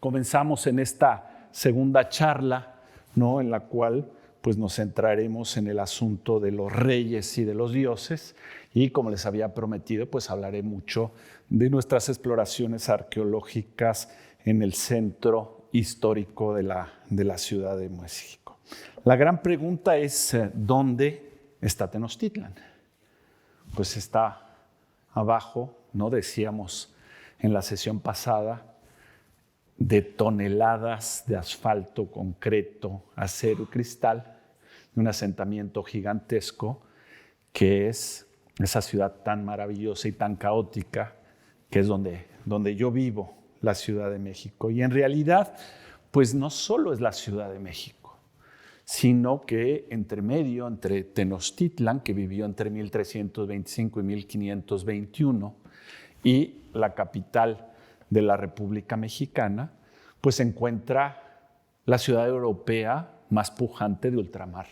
comenzamos en esta segunda charla, ¿no? En la cual pues, nos centraremos en el asunto de los reyes y de los dioses. Y como les había prometido, pues hablaré mucho de nuestras exploraciones arqueológicas en el centro histórico de la Ciudad de México. La gran pregunta es, ¿dónde está Tenochtitlan? Pues está abajo, ¿no? Decíamos en la sesión pasada, de toneladas de asfalto, concreto, acero y cristal, de un asentamiento gigantesco que es esa ciudad tan maravillosa y tan caótica que es donde yo vivo, la Ciudad de México. Y en realidad, pues no solo es la Ciudad de México, sino que entre Tenochtitlan, que vivió entre 1325 y 1521, y la capital de la República Mexicana, pues se encuentra la ciudad europea más pujante de ultramar,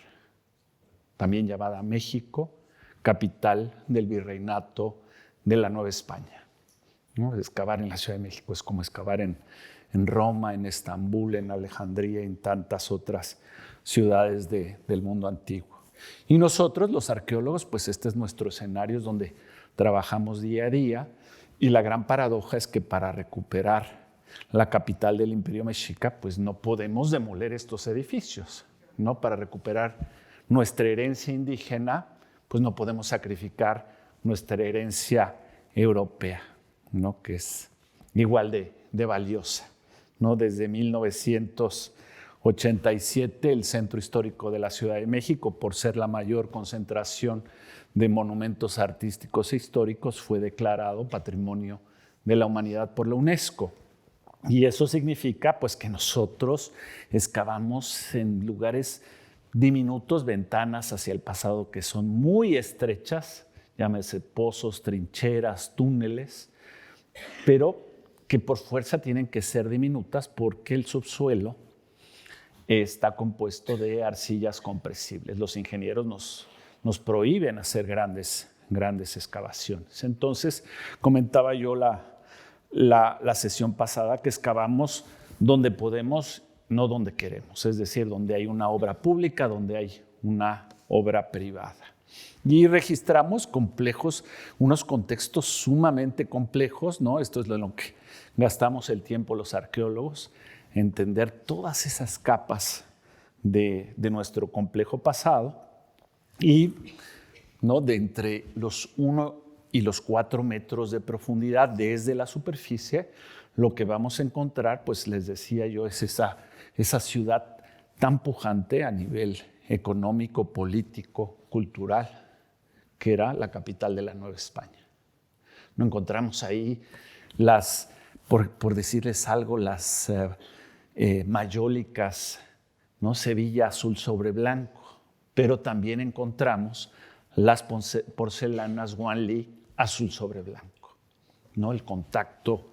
también llamada México, capital del virreinato de la Nueva España, ¿no? Excavar en la Ciudad de México es como excavar en Roma, en Estambul, en Alejandría y en tantas otras ciudades del mundo antiguo. Y nosotros, los arqueólogos, pues este es nuestro escenario, es donde trabajamos día a día. Y la gran paradoja es que para recuperar la capital del Imperio Mexica, pues no podemos demoler estos edificios, ¿no? Para recuperar nuestra herencia indígena, pues no podemos sacrificar nuestra herencia europea, ¿no? Que es igual de valiosa, ¿no? Desde 1987, el centro histórico de la Ciudad de México, por ser la mayor concentración de monumentos artísticos e históricos, fue declarado Patrimonio de la Humanidad por la UNESCO. Y eso significa pues, que nosotros excavamos en lugares diminutos, ventanas hacia el pasado que son muy estrechas, llámese pozos, trincheras, túneles, pero que por fuerza tienen que ser diminutas porque el subsuelo está compuesto de arcillas compresibles. Los ingenieros nos prohíben hacer grandes excavaciones. Entonces, comentaba yo la sesión pasada que excavamos donde podemos, no donde queremos, es decir, donde hay una obra pública, donde hay una obra privada. Y registramos unos contextos sumamente complejos, ¿no? Esto es lo que gastamos el tiempo los arqueólogos, entender todas esas capas de nuestro complejo pasado y, ¿no? De entre los 1 y los 4 metros de profundidad desde la superficie, lo que vamos a encontrar, pues les decía yo, es esa ciudad tan pujante a nivel económico, político, cultural, que era la capital de la Nueva España. No encontramos ahí por decirles algo, las mayólicas, ¿no? Sevilla azul sobre blanco, pero también encontramos las porcelanas Wanli azul sobre blanco, ¿no? El contacto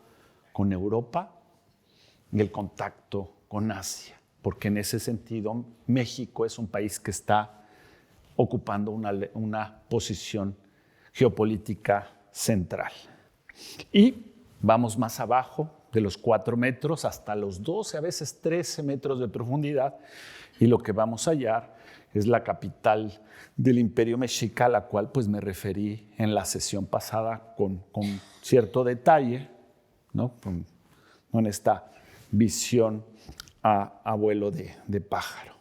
con Europa y el contacto con Asia, porque en ese sentido México es un país que está ocupando una posición geopolítica central. Y vamos más abajo, de los 4 metros hasta los 12, a veces 13 metros de profundidad, y lo que vamos a hallar es la capital del Imperio Mexica, a la cual pues, me referí en la sesión pasada con cierto detalle, ¿no? En esta visión a vuelo de pájaro.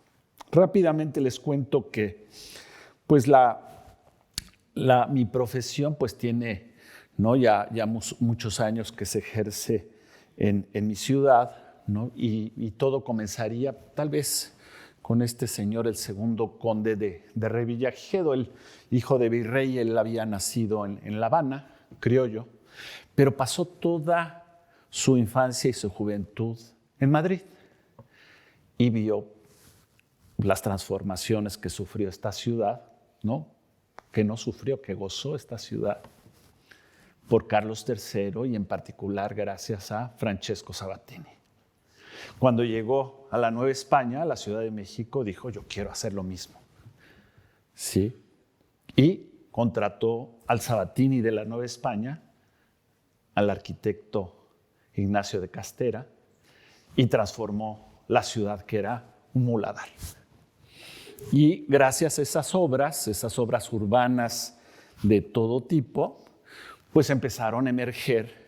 Rápidamente les cuento que pues, mi profesión pues, tiene, ¿no? ya muchos años que se ejerce en mi ciudad, ¿no? y todo comenzaría tal vez con este señor, el segundo conde de Revillagigedo, el hijo de virrey. Él había nacido en La Habana, criollo, pero pasó toda su infancia y su juventud en Madrid y vio las transformaciones que sufrió esta ciudad, ¿no? Que no sufrió, que gozó esta ciudad por Carlos III y en particular gracias a Francesco Sabatini. Cuando llegó a la Nueva España, a la Ciudad de México, dijo, yo quiero hacer lo mismo. ¿Sí? Y contrató al Sabatini de la Nueva España, al arquitecto Ignacio de Castera, y transformó la ciudad que era un muladar. Y gracias a esas obras urbanas de todo tipo, pues empezaron a emerger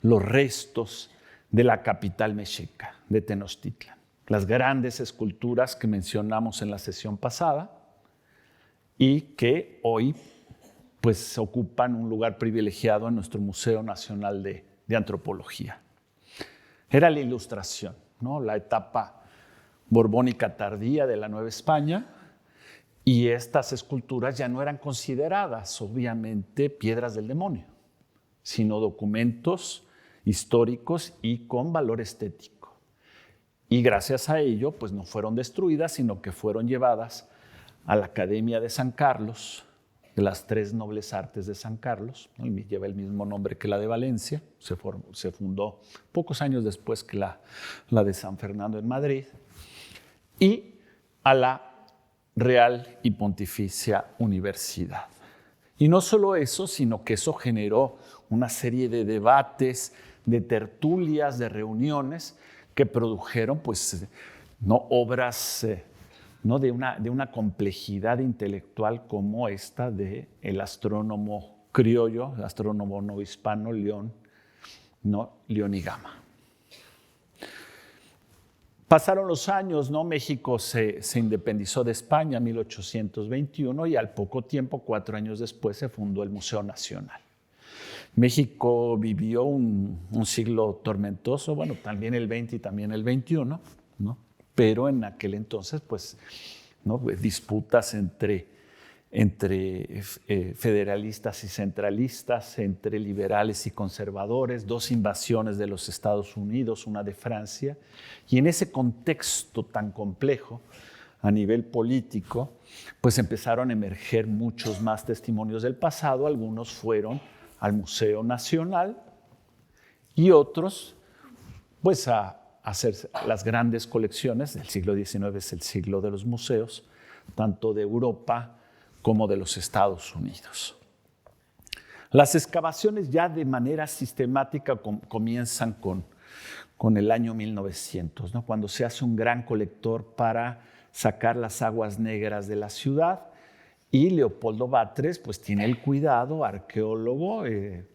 los restos de la capital mexica, de Tenochtitlan. Las grandes esculturas que mencionamos en la sesión pasada y que hoy pues ocupan un lugar privilegiado en nuestro Museo Nacional de Antropología. Era la Ilustración, ¿no? La etapa borbónica tardía de la Nueva España, y estas esculturas ya no eran consideradas, obviamente, piedras del demonio, sino documentos históricos y con valor estético. Y gracias a ello, pues no fueron destruidas, sino que fueron llevadas a la Academia de San Carlos, de las tres nobles artes de San Carlos, ¿no? Y lleva el mismo nombre que la de Valencia, se fundó pocos años después que la de San Fernando en Madrid, y a la Real y Pontificia Universidad. Y no solo eso, sino que eso generó una serie de debates, de tertulias, de reuniones que produjeron pues, ¿no? obras ¿no? de una complejidad intelectual como esta del astrónomo criollo, el astrónomo novohispano León y Gama. Pasaron los años, ¿no? México se independizó de España en 1821 y al poco tiempo, 4 años después, se fundó el Museo Nacional. México vivió un siglo tormentoso, bueno, también el 20 y también el 21, ¿no? Pero en aquel entonces, pues, ¿no? disputas entre federalistas y centralistas, entre liberales y conservadores, 2 invasiones de los Estados Unidos, una de Francia, y en ese contexto tan complejo a nivel político, pues empezaron a emerger muchos más testimonios del pasado. Algunos fueron al Museo Nacional y otros, pues a hacer las grandes colecciones. El siglo XIX es el siglo de los museos, tanto de Europa como de los Estados Unidos. Las excavaciones ya de manera sistemática comienzan con el año 1900, ¿no? Cuando se hace un gran colector para sacar las aguas negras de la ciudad, y Leopoldo Batres pues, tiene el cuidado, arqueólogo,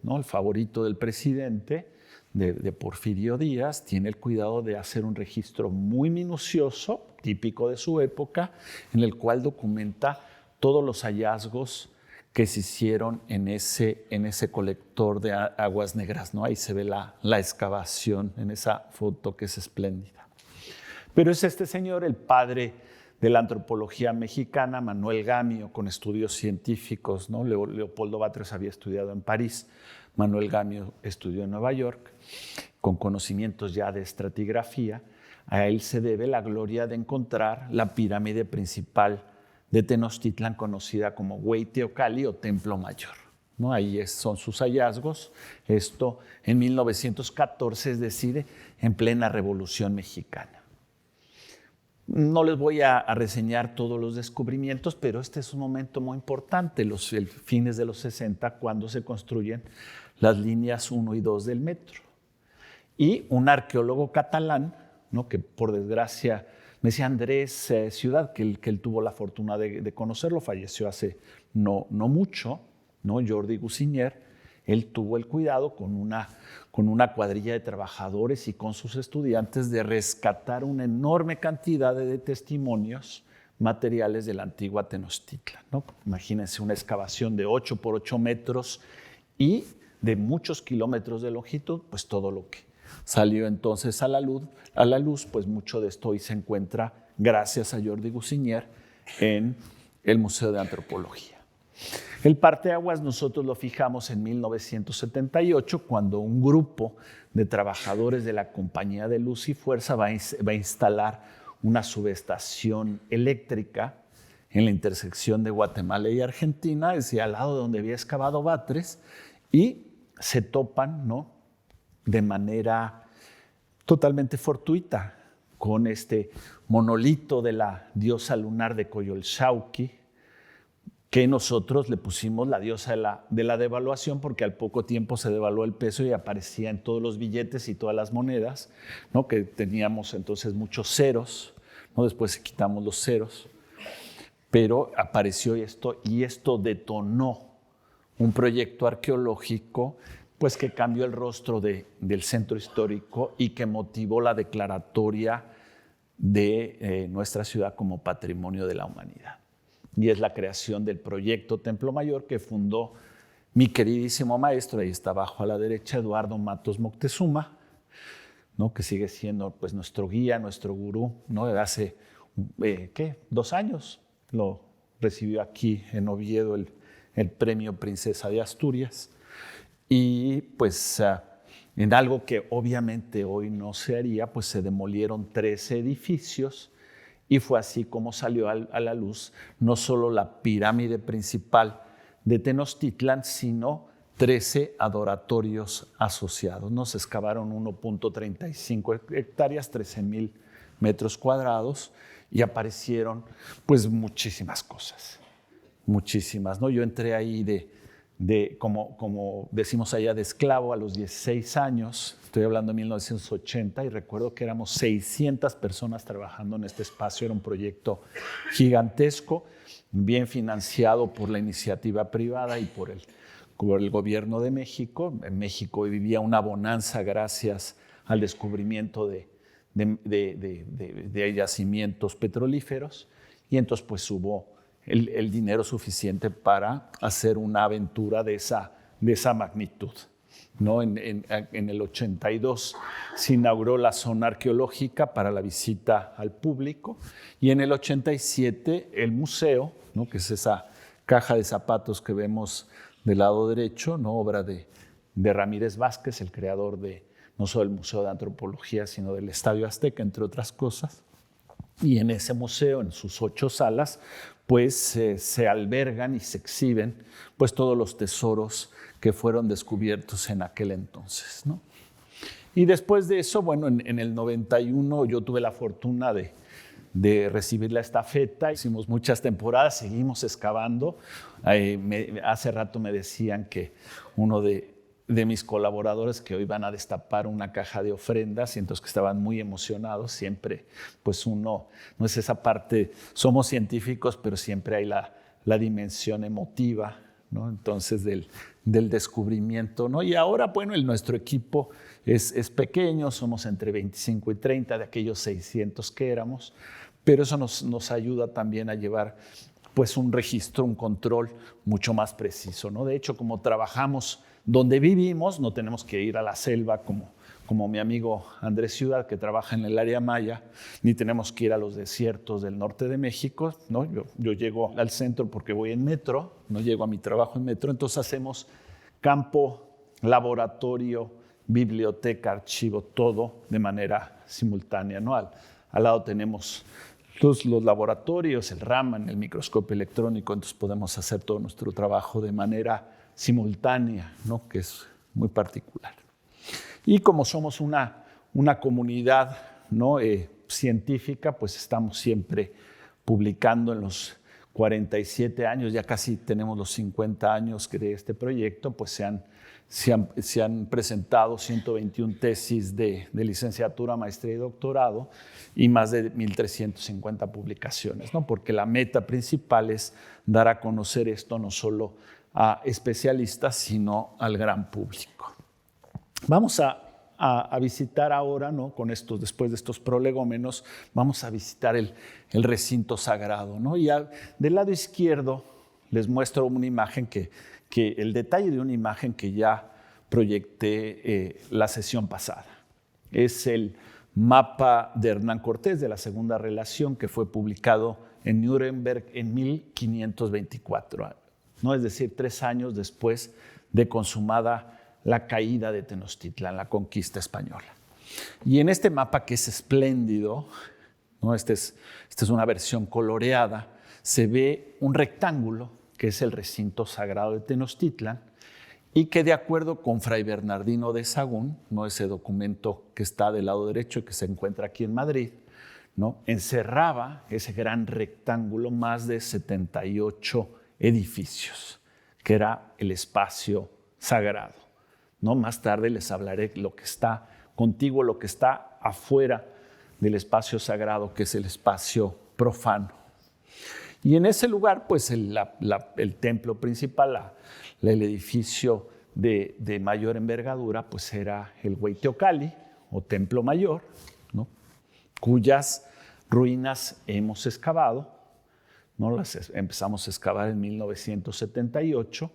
¿no? el favorito del presidente, de Porfirio Díaz, tiene el cuidado de hacer un registro muy minucioso, típico de su época, en el cual documenta todos los hallazgos que se hicieron en ese colector de aguas negras, ¿no? Ahí se ve la excavación en esa foto que es espléndida. Pero es este señor, el padre de la antropología mexicana, Manuel Gamio, con estudios científicos, ¿no? Leopoldo Batres había estudiado en París, Manuel Gamio estudió en Nueva York, con conocimientos ya de estratigrafía. A él se debe la gloria de encontrar la pirámide principal de Tenochtitlan, conocida como Hueyteocalli o Templo Mayor, ¿no? Ahí son sus hallazgos. Esto en 1914, es decir, en plena Revolución Mexicana. No les voy a reseñar todos los descubrimientos, pero este es un momento muy importante, los fines de los 60, cuando se construyen las líneas 1 y 2 del metro. Y un arqueólogo catalán, ¿no? que por desgracia, me decía Andrés Ciudad, que él tuvo la fortuna de conocerlo, falleció hace no mucho, ¿no? Jordi Gusinier. Él tuvo el cuidado con una cuadrilla de trabajadores y con sus estudiantes de rescatar una enorme cantidad de testimonios materiales de la antigua Tenochtitlan, ¿no? Imagínense una excavación de 8 por 8 metros y de muchos kilómetros de longitud, pues todo lo que salió entonces a la luz, pues mucho de esto hoy se encuentra, gracias a Jordi Gusinier, en el Museo de Antropología. El parteaguas nosotros lo fijamos en 1978, cuando un grupo de trabajadores de la Compañía de Luz y Fuerza va a instalar una subestación eléctrica en la intersección de Guatemala y Argentina, es decir, al lado de donde había excavado Batres, y se topan, ¿no? de manera totalmente fortuita con este monolito de la diosa lunar de Coyolxauhqui, que nosotros le pusimos la diosa de la devaluación, porque al poco tiempo se devaluó el peso y aparecía en todos los billetes y todas las monedas, ¿no? Que teníamos entonces muchos ceros, ¿no? Después quitamos los ceros, pero apareció esto y esto detonó un proyecto arqueológico pues, que cambió el rostro del centro histórico y que motivó la declaratoria de nuestra ciudad como Patrimonio de la Humanidad. Y es la creación del proyecto Templo Mayor que fundó mi queridísimo maestro, ahí está abajo a la derecha, Eduardo Matos Moctezuma, ¿no? Que sigue siendo pues, nuestro guía, nuestro gurú, ¿no? De hace, 2 años lo recibió aquí en Oviedo el premio Princesa de Asturias. Y pues en algo que obviamente hoy no se haría, pues se demolieron 13 edificios. Y fue así como salió a la luz no solo la pirámide principal de Tenochtitlan, sino 13 adoratorios asociados. Nos excavaron 1.35 hectáreas, 13,000 metros cuadrados, y aparecieron pues muchísimas cosas, muchísimas, ¿no? Yo entré ahí como decimos allá, de esclavo a los 16 años, estoy hablando de 1980, y recuerdo que éramos 600 personas trabajando en este espacio. Era un proyecto gigantesco, bien financiado por la iniciativa privada y por el gobierno de México. En México vivía una bonanza gracias al descubrimiento de yacimientos petrolíferos, y entonces pues hubo el dinero suficiente para hacer una aventura de esa magnitud, ¿no? En el 82 se inauguró la zona arqueológica para la visita al público, y en el 87 el museo, ¿no? Que es esa caja de zapatos que vemos del lado derecho, ¿no? Obra de Ramírez Vázquez, el creador no solo del Museo de Antropología, sino del Estadio Azteca, entre otras cosas. Y en ese museo, en sus 8 salas, pues se albergan y se exhiben pues todos los tesoros que fueron descubiertos en aquel entonces, ¿no? Y después de eso, bueno, en el 91 yo tuve la fortuna de recibir la estafeta. Hicimos muchas temporadas, seguimos excavando. Hace rato me decían que uno de mis colaboradores que hoy van a destapar una caja de ofrendas, y entonces que estaban muy emocionados. Siempre, pues uno, no es esa parte, somos científicos, pero siempre hay la dimensión emotiva, ¿no? Entonces del descubrimiento, ¿no? Y ahora, bueno, nuestro equipo es pequeño, somos entre 25 y 30 de aquellos 600 que éramos, pero eso nos ayuda también a llevar pues un registro, un control mucho más preciso, ¿no? De hecho, como trabajamos donde vivimos, no tenemos que ir a la selva como mi amigo Andrés Ciudad, que trabaja en el área maya, ni tenemos que ir a los desiertos del norte de México, ¿no? Yo llego al centro porque voy en metro, no llego a mi trabajo en metro, entonces hacemos campo, laboratorio, biblioteca, archivo, todo de manera simultánea, ¿no? Al lado tenemos los laboratorios, el Raman, el microscopio electrónico, entonces podemos hacer todo nuestro trabajo de manera simultánea, ¿no? Que es muy particular. Y como somos una comunidad, ¿no? Científica, pues estamos siempre publicando. En los 47 años, ya casi tenemos los 50 años de este proyecto, pues se han presentado 121 tesis de licenciatura, maestría y doctorado, y más de 1,350 publicaciones, ¿no? Porque la meta principal es dar a conocer esto no solo a especialistas, sino al gran público. Vamos a visitar ahora, ¿no? Después de estos prolegómenos, vamos a visitar el recinto sagrado, ¿no? Y del lado izquierdo les muestro una imagen que el detalle de una imagen que ya proyecté la sesión pasada. Es el mapa de Hernán Cortés de la Segunda Relación, que fue publicado en Nuremberg en 1524, ¿no? Es decir, 3 años después de consumada la caída de Tenochtitlan, la conquista española. Y en este mapa, que es espléndido, ¿no? Esta es una versión coloreada, se ve un rectángulo que es el recinto sagrado de Tenochtitlan, y que, de acuerdo con Fray Bernardino de Sahagún, ¿no? Ese documento que está del lado derecho y que se encuentra aquí en Madrid, ¿no? Encerraba ese gran rectángulo más de 78 edificios, que era el espacio sagrado, ¿no? Más tarde les hablaré lo que está contiguo, lo que está afuera del espacio sagrado, que es el espacio profano. Y en ese lugar, pues el templo principal, el edificio de mayor envergadura, pues era el Hueyteocalli, o Templo Mayor, ¿no? Cuyas ruinas hemos excavado, ¿no? Las empezamos a excavar en 1978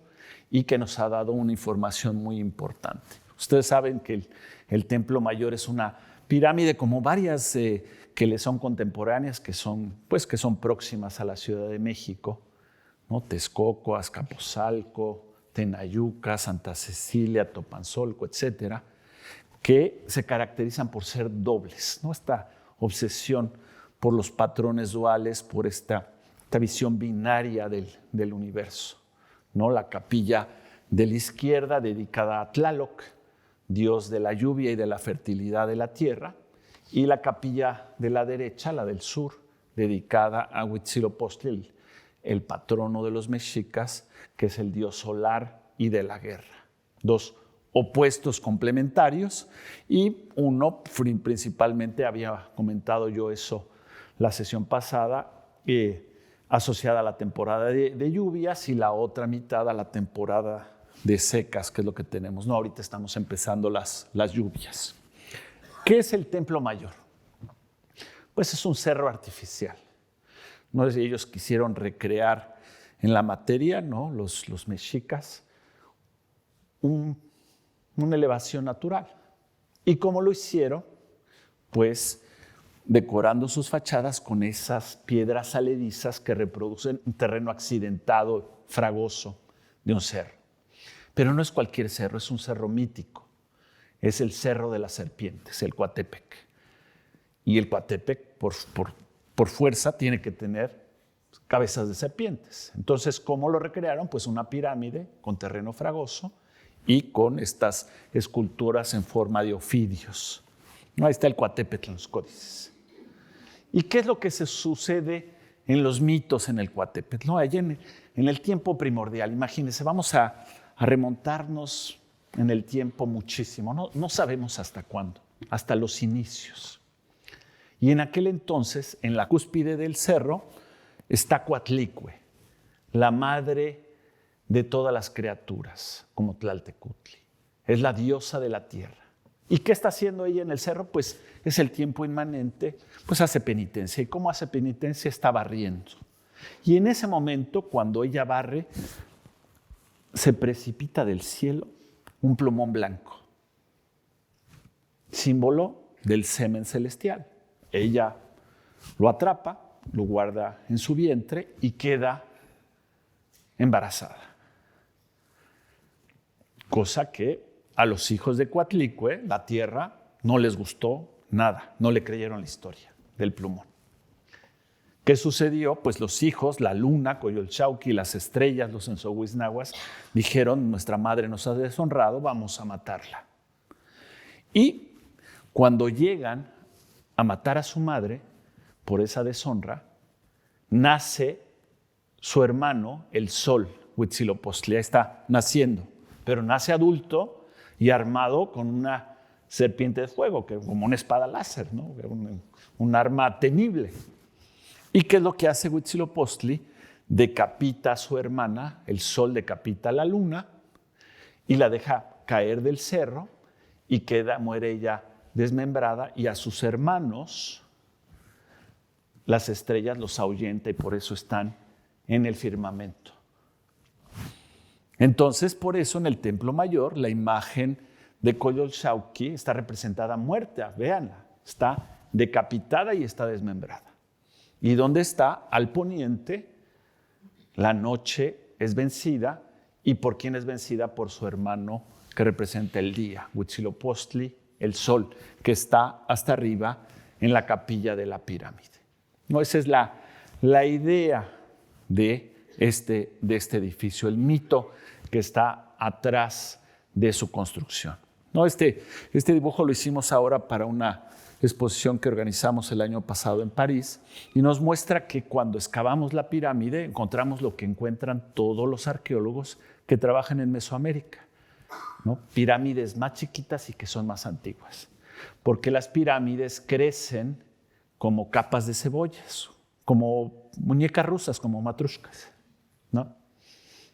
y que nos ha dado una información muy importante. Ustedes saben que el Templo Mayor es una pirámide, como varias que le son contemporáneas, que son próximas a la Ciudad de México, ¿no? Texcoco, Azcapotzalco, Tenayuca, Santa Cecilia, Topanzolco, etcétera, que se caracterizan por ser dobles, ¿no? Esta obsesión por los patrones duales, por esta visión binaria del universo, ¿no? La capilla de la izquierda dedicada a Tlaloc, dios de la lluvia y de la fertilidad de la tierra, y la capilla de la derecha, la del sur, dedicada a Huitzilopochtli, el patrono de los mexicas, que es el dios solar y de la guerra. Dos opuestos complementarios, y uno principalmente, había comentado yo eso la sesión pasada, asociada a la temporada de lluvias, y la otra mitad a la temporada de secas, que es lo que tenemos. No, ahorita estamos empezando las lluvias. ¿Qué es el Templo Mayor? Pues es un cerro artificial. No sé si ellos quisieron recrear en la materia, ¿no? Los mexicas, una elevación natural. ¿Y cómo lo hicieron? Pues decorando sus fachadas con esas piedras saledizas que reproducen un terreno accidentado, fragoso de un cerro. Pero no es cualquier cerro, es un cerro mítico. Es el Cerro de las Serpientes, el Coatepec. Y el Coatepec, por fuerza, tiene que tener cabezas de serpientes. Entonces, ¿cómo lo recrearon? Pues una pirámide con terreno fragoso y con estas esculturas en forma de ofidios. Ahí está el Coatepec en los códices. ¿Y qué es lo que se sucede en los mitos en el Coatepec? ¿No? Allí en el tiempo primordial, imagínense, vamos a remontarnos en el tiempo muchísimo, no sabemos hasta cuándo, hasta los inicios. Y en aquel entonces, en la cúspide del cerro, está Coatlicue, la madre de todas las criaturas, como Tlaltecutli. Es la diosa de la tierra. ¿Y qué está haciendo ella en el cerro? Pues es el tiempo inmanente, pues hace penitencia. ¿Y cómo hace penitencia? Está barriendo. Y en ese momento, cuando ella barre, se precipita del cielo un plumón blanco, símbolo del semen celestial. Ella lo atrapa, lo guarda en su vientre y queda embarazada. Cosa que a los hijos de Coatlicue, la tierra, no les gustó nada, no le creyeron la historia del plumón. ¿Qué sucedió? Pues los hijos, la luna, Coyolxauhqui, las estrellas, los ensohuiznahuas, dijeron: nuestra madre nos ha deshonrado, vamos a matarla. Y cuando llegan a matar a su madre por esa deshonra, nace su hermano, el sol, Huitzilopochtli, está naciendo, pero nace adulto y armado con una serpiente de fuego, que como una espada láser, ¿no? Un arma temible. ¿Y qué es lo que hace Huitzilopochtli? Decapita a su hermana, el sol decapita a la luna y la deja caer del cerro y muere ella desmembrada, y a sus hermanos las estrellas los ahuyenta y por eso están en el firmamento. Entonces, por eso en el Templo Mayor la imagen de Coyolxauhqui está representada muerta, véanla, está decapitada y está desmembrada. ¿Y dónde está? Al poniente, la noche es vencida. ¿Y por quién es vencida? Por su hermano, que representa el día, Huitzilopochtli, el sol, que está hasta arriba en la capilla de la pirámide. ¿No? Esa es la idea de este edificio, el mito que está atrás de su construcción. ¿no? Este dibujo lo hicimos ahora para una exposición que organizamos el año pasado en París y nos muestra que cuando excavamos la pirámide encontramos lo que encuentran todos los arqueólogos que trabajan en Mesoamérica, ¿no? Pirámides más chiquitas y que son más antiguas, porque las pirámides crecen como capas de cebollas, como muñecas rusas, como matrushkas, ¿no?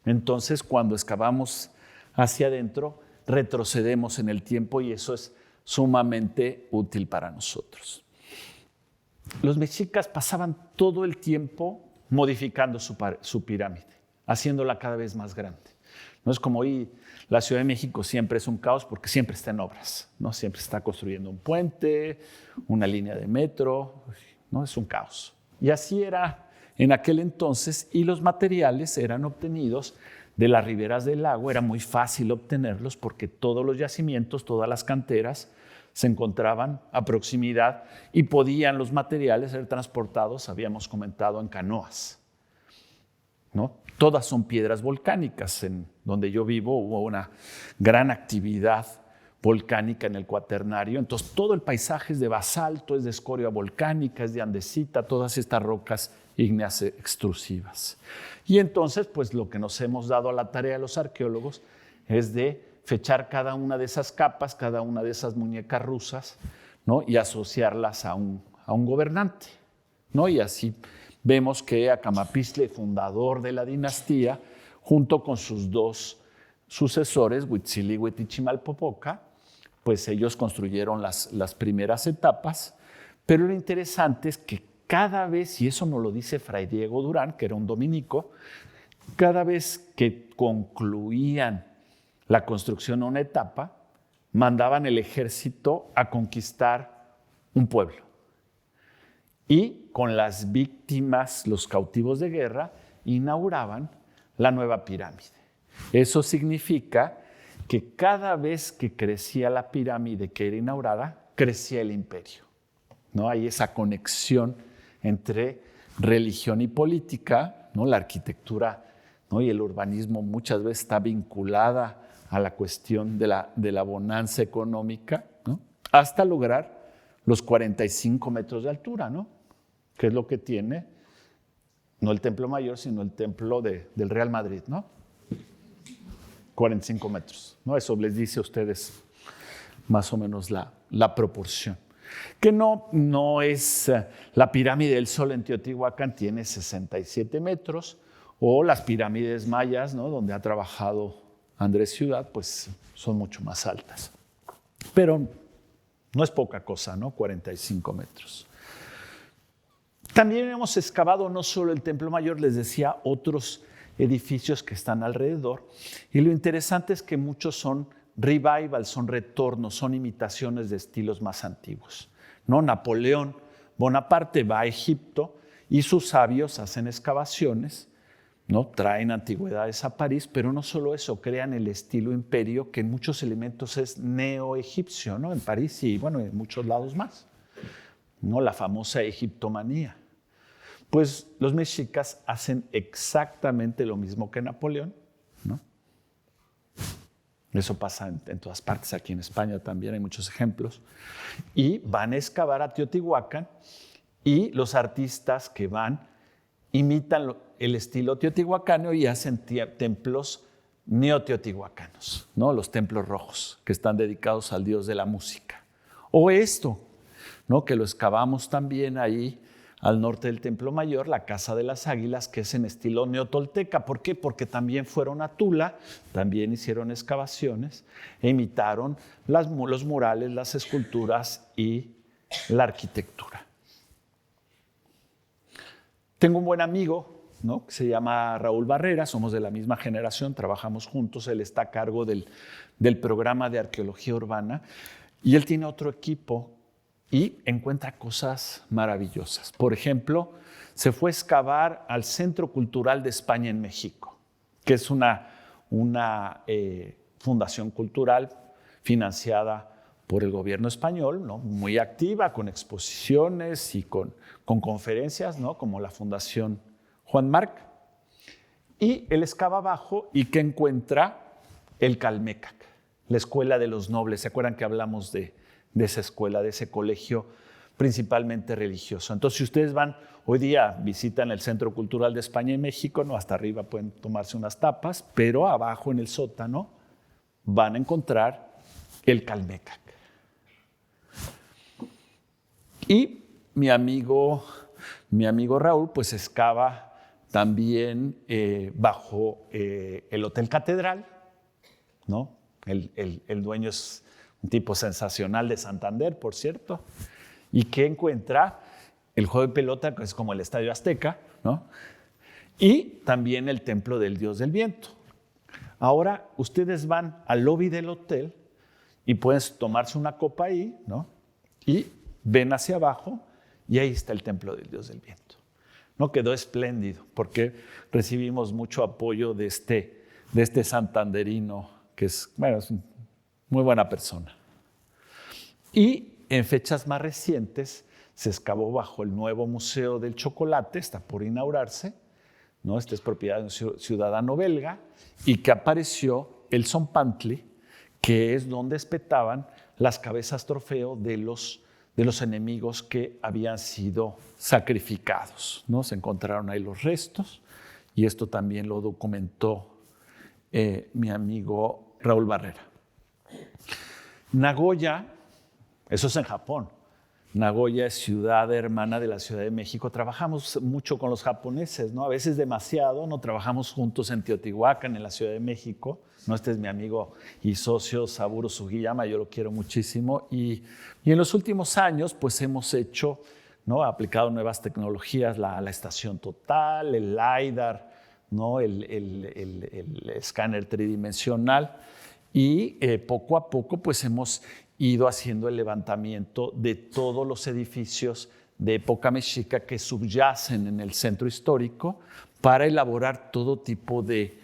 Entonces, cuando excavamos hacia adentro, retrocedemos en el tiempo y eso es sumamente útil para nosotros. Los mexicas pasaban todo el tiempo modificando su pirámide, haciéndola cada vez más grande. No es como hoy la Ciudad de México siempre es un caos porque siempre está en obras, ¿no? Siempre está construyendo un puente, una línea de metro, ¿no? Es un caos. Y así era en aquel entonces y los materiales eran obtenidos de las riberas del lago, era muy fácil obtenerlos porque todos los yacimientos, todas las canteras se encontraban a proximidad y podían los materiales ser transportados, habíamos comentado, en canoas, ¿no? Todas son piedras volcánicas. En donde yo vivo hubo una gran actividad volcánica en el Cuaternario, entonces todo el paisaje es de basalto, es de escoria volcánica, es de andesita, todas estas rocas ígneas extrusivas. Y entonces, pues lo que nos hemos dado a la tarea de los arqueólogos es de fechar cada una de esas capas, cada una de esas muñecas rusas, ¿no? Y asociarlas a un gobernante, ¿no? Y así vemos que Acamapistle, fundador de la dinastía, junto con sus dos sucesores, Huitzilihuitl y Chimalpopoca, pues ellos construyeron las primeras etapas, pero lo interesante es que cada vez, y eso nos lo dice Fray Diego Durán, que era un dominico, cada vez que concluían la construcción de una etapa, mandaban el ejército a conquistar un pueblo. Y con las víctimas, los cautivos de guerra, inauguraban la nueva pirámide. Eso significa que cada vez que crecía la pirámide que era inaugurada, crecía el imperio, ¿no? Hay esa conexión entre religión y política, ¿no? La arquitectura, ¿no? Y el urbanismo muchas veces está vinculada a la cuestión de la bonanza económica, ¿no? Hasta lograr los 45 metros de altura, ¿no? Que es lo que tiene, no el Templo Mayor, sino el templo del Real Madrid, ¿no? 45 metros, ¿no? Eso les dice a ustedes más o menos la proporción. Que no es la pirámide del Sol en Teotihuacán, tiene 67 metros, o las pirámides mayas, ¿no? Donde ha trabajado Andrés Ciudad, pues son mucho más altas. Pero no es poca cosa, ¿no? 45 metros. También hemos excavado no solo el Templo Mayor, les decía, otros edificios que están alrededor. Y lo interesante es que muchos son revival, son retornos, son imitaciones de estilos más antiguos, ¿no? Napoleón Bonaparte va a Egipto y sus sabios hacen excavaciones, ¿no? Traen antigüedades a París, pero no solo eso, crean el estilo imperio que en muchos elementos es neoegipcio, ¿no? En París y bueno, en muchos lados más, ¿no? La famosa egiptomanía. Pues los mexicas hacen exactamente lo mismo que Napoleón, ¿no? Eso pasa en todas partes, aquí en España también hay muchos ejemplos. Y van a excavar a Teotihuacán y los artistas que van imitan el estilo teotihuacano y hacen templos neoteotihuacanos, ¿no? Los templos rojos que están dedicados al dios de la música. O esto, ¿no? Que lo excavamos también ahí al norte del Templo Mayor, la Casa de las Águilas, que es en estilo neotolteca. ¿Por qué? Porque también fueron a Tula, también hicieron excavaciones e imitaron los murales, las esculturas y la arquitectura. Tengo un buen amigo, ¿no? Que se llama Raúl Barrera, somos de la misma generación, trabajamos juntos, él está a cargo del programa de arqueología urbana y él tiene otro equipo y encuentra cosas maravillosas. Por ejemplo, se fue a excavar al Centro Cultural de España en México, que es una fundación cultural financiada por el gobierno español, ¿no? Muy activa, con exposiciones y con conferencias, ¿no? Como la Fundación Juan Marc. Y él excava abajo y que encuentra el Calmecac, la escuela de los nobles. ¿Se acuerdan que hablamos de esa escuela, de ese colegio principalmente religioso? Entonces, si ustedes van hoy día, visitan el Centro Cultural de España y México, ¿no? Hasta arriba pueden tomarse unas tapas, pero abajo en el sótano van a encontrar el Calmecac. Y mi amigo Raúl pues excava también bajo el Hotel Catedral, ¿no? El dueño es un tipo sensacional de Santander, por cierto, y que encuentra el juego de pelota, que es como el Estadio Azteca, ¿no? Y también el Templo del Dios del Viento. Ahora ustedes van al lobby del hotel y pueden tomarse una copa ahí, ¿no? Y ven hacia abajo y ahí está el Templo del Dios del Viento. No, quedó espléndido porque recibimos mucho apoyo de este santanderino que es, bueno, es una muy buena persona. Y en fechas más recientes se excavó bajo el nuevo Museo del Chocolate, está por inaugurarse, ¿no? Esta es propiedad de un ciudadano belga, y que apareció el Zompantli, que es donde espetaban las cabezas trofeo de los enemigos que habían sido sacrificados, ¿no? Se encontraron ahí los restos, y esto también lo documentó mi amigo Raúl Barrera. Nagoya, eso es en Japón. Nagoya es ciudad hermana de la Ciudad de México. Trabajamos mucho con los japoneses, ¿no? A veces demasiado, ¿no? Trabajamos juntos en Teotihuacán, en la Ciudad de México, ¿no? Este es mi amigo y socio Saburo Sugiyama, yo lo quiero muchísimo. Y en los últimos años, pues hemos hecho, ¿no? Aplicado nuevas tecnologías, la estación total, el LiDAR, ¿no? El escáner tridimensional. Y poco a poco, pues hemos ido haciendo el levantamiento de todos los edificios de época mexica que subyacen en el centro histórico para elaborar todo tipo de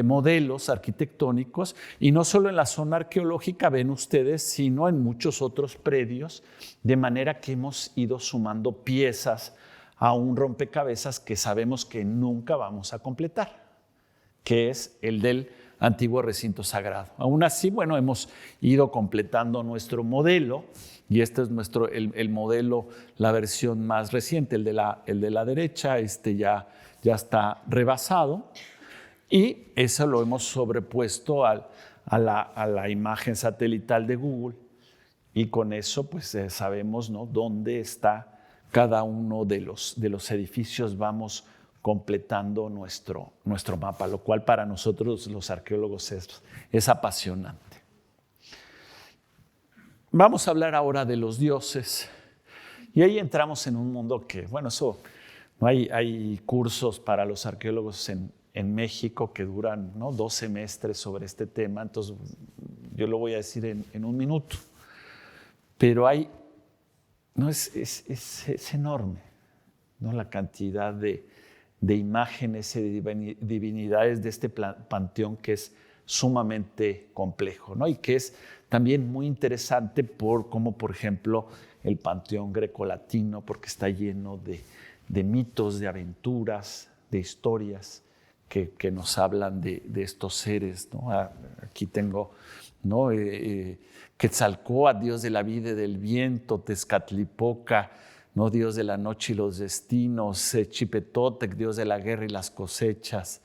modelos arquitectónicos, y no solo en la zona arqueológica, ven ustedes, sino en muchos otros predios, de manera que hemos ido sumando piezas a un rompecabezas que sabemos que nunca vamos a completar, que es el del antiguo recinto sagrado. Aún así, bueno, hemos ido completando nuestro modelo, y este es el modelo, la versión más reciente, el de la derecha, ya está rebasado, y eso lo hemos sobrepuesto a la imagen satelital de Google, y con eso pues sabemos, ¿no?, dónde está cada uno de los edificios. Vamos completando nuestro mapa, lo cual para nosotros los arqueólogos es apasionante. Vamos a hablar ahora de los dioses, y ahí entramos en un mundo que, bueno, eso, ¿no? Hay cursos para los arqueólogos en México que duran, ¿no?, 2 semestres sobre este tema, entonces yo lo voy a decir en un minuto, pero ¿no? Es enorme, ¿no?, la cantidad de imágenes y de divinidades de este panteón, que es sumamente complejo, ¿no? Y que es también muy interesante como por ejemplo el panteón grecolatino, porque está lleno de mitos, de aventuras, de historias que nos hablan de estos seres, ¿no? Aquí tengo, ¿no?, Quetzalcóatl, dios de la vida y del viento; Tezcatlipoca, ¿no?, dios de la noche y los destinos; Chipetotec, dios de la guerra y las cosechas,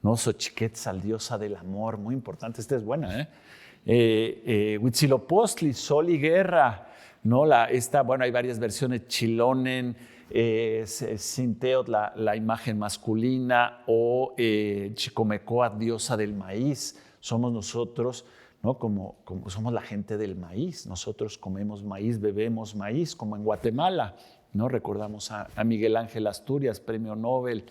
¿no?, Xochiquetzal, diosa del amor, muy importante, esta es buena, Huitzilopochtli, sol y guerra, ¿no? Bueno, hay varias versiones, Chilonen, Sinteot, la imagen masculina, o Chicomecoatl, diosa del maíz. Somos nosotros, ¿no?, como somos la gente del maíz. Nosotros comemos maíz, bebemos maíz, como en Guatemala, ¿no? Recordamos a Miguel Ángel Asturias, premio Nobel.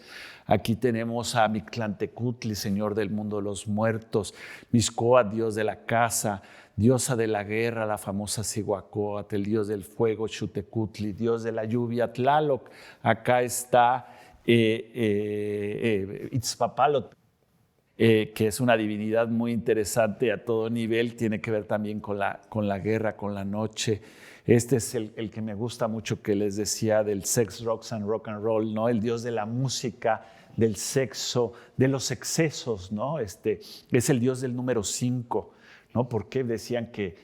Aquí tenemos a Mictlantecutli, señor del mundo de los muertos; Mixcoatl, dios de la caza; diosa de la guerra, la famosa Cihuacóatl; el dios del fuego, Xutecutli; dios de la lluvia, Tlaloc. Acá está Itzpapalot, que es una divinidad muy interesante a todo nivel, tiene que ver también con la guerra, con la noche. Este es el que me gusta mucho, que les decía, del sex, rocks and rock and roll, ¿no? El dios de la música, del sexo, de los excesos, ¿no? Es el dios del número 5, ¿no? Porque decían que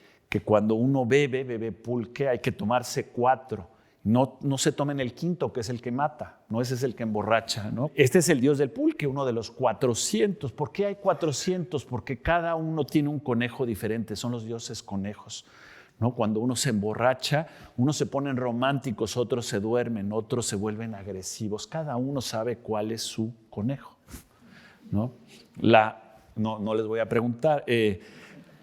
cuando uno bebe pulque, hay que tomarse 4. No se tomen el quinto, que es el que mata, no, ese es el que emborracha, ¿no? Este es el dios del pulque, uno de los 400. ¿Por qué hay 400? Porque cada uno tiene un conejo diferente, son los dioses conejos, ¿no? Cuando uno se emborracha, unos se ponen románticos, otros se duermen, otros se vuelven agresivos. Cada uno sabe cuál es su conejo, ¿no? No les voy a preguntar.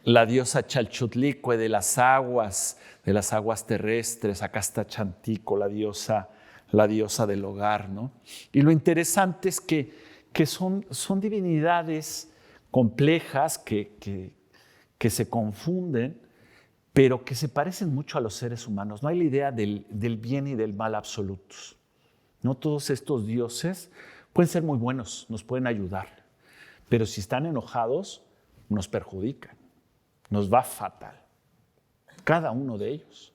La diosa Chalchutlicue de las aguas terrestres. Acá está Chantico, la diosa del hogar, ¿no? Y lo interesante es que son divinidades complejas que se confunden, pero que se parecen mucho a los seres humanos. No hay la idea del bien y del mal absolutos. No todos estos dioses pueden ser muy buenos, nos pueden ayudar, pero si están enojados, nos perjudican, nos va fatal. Cada uno de ellos.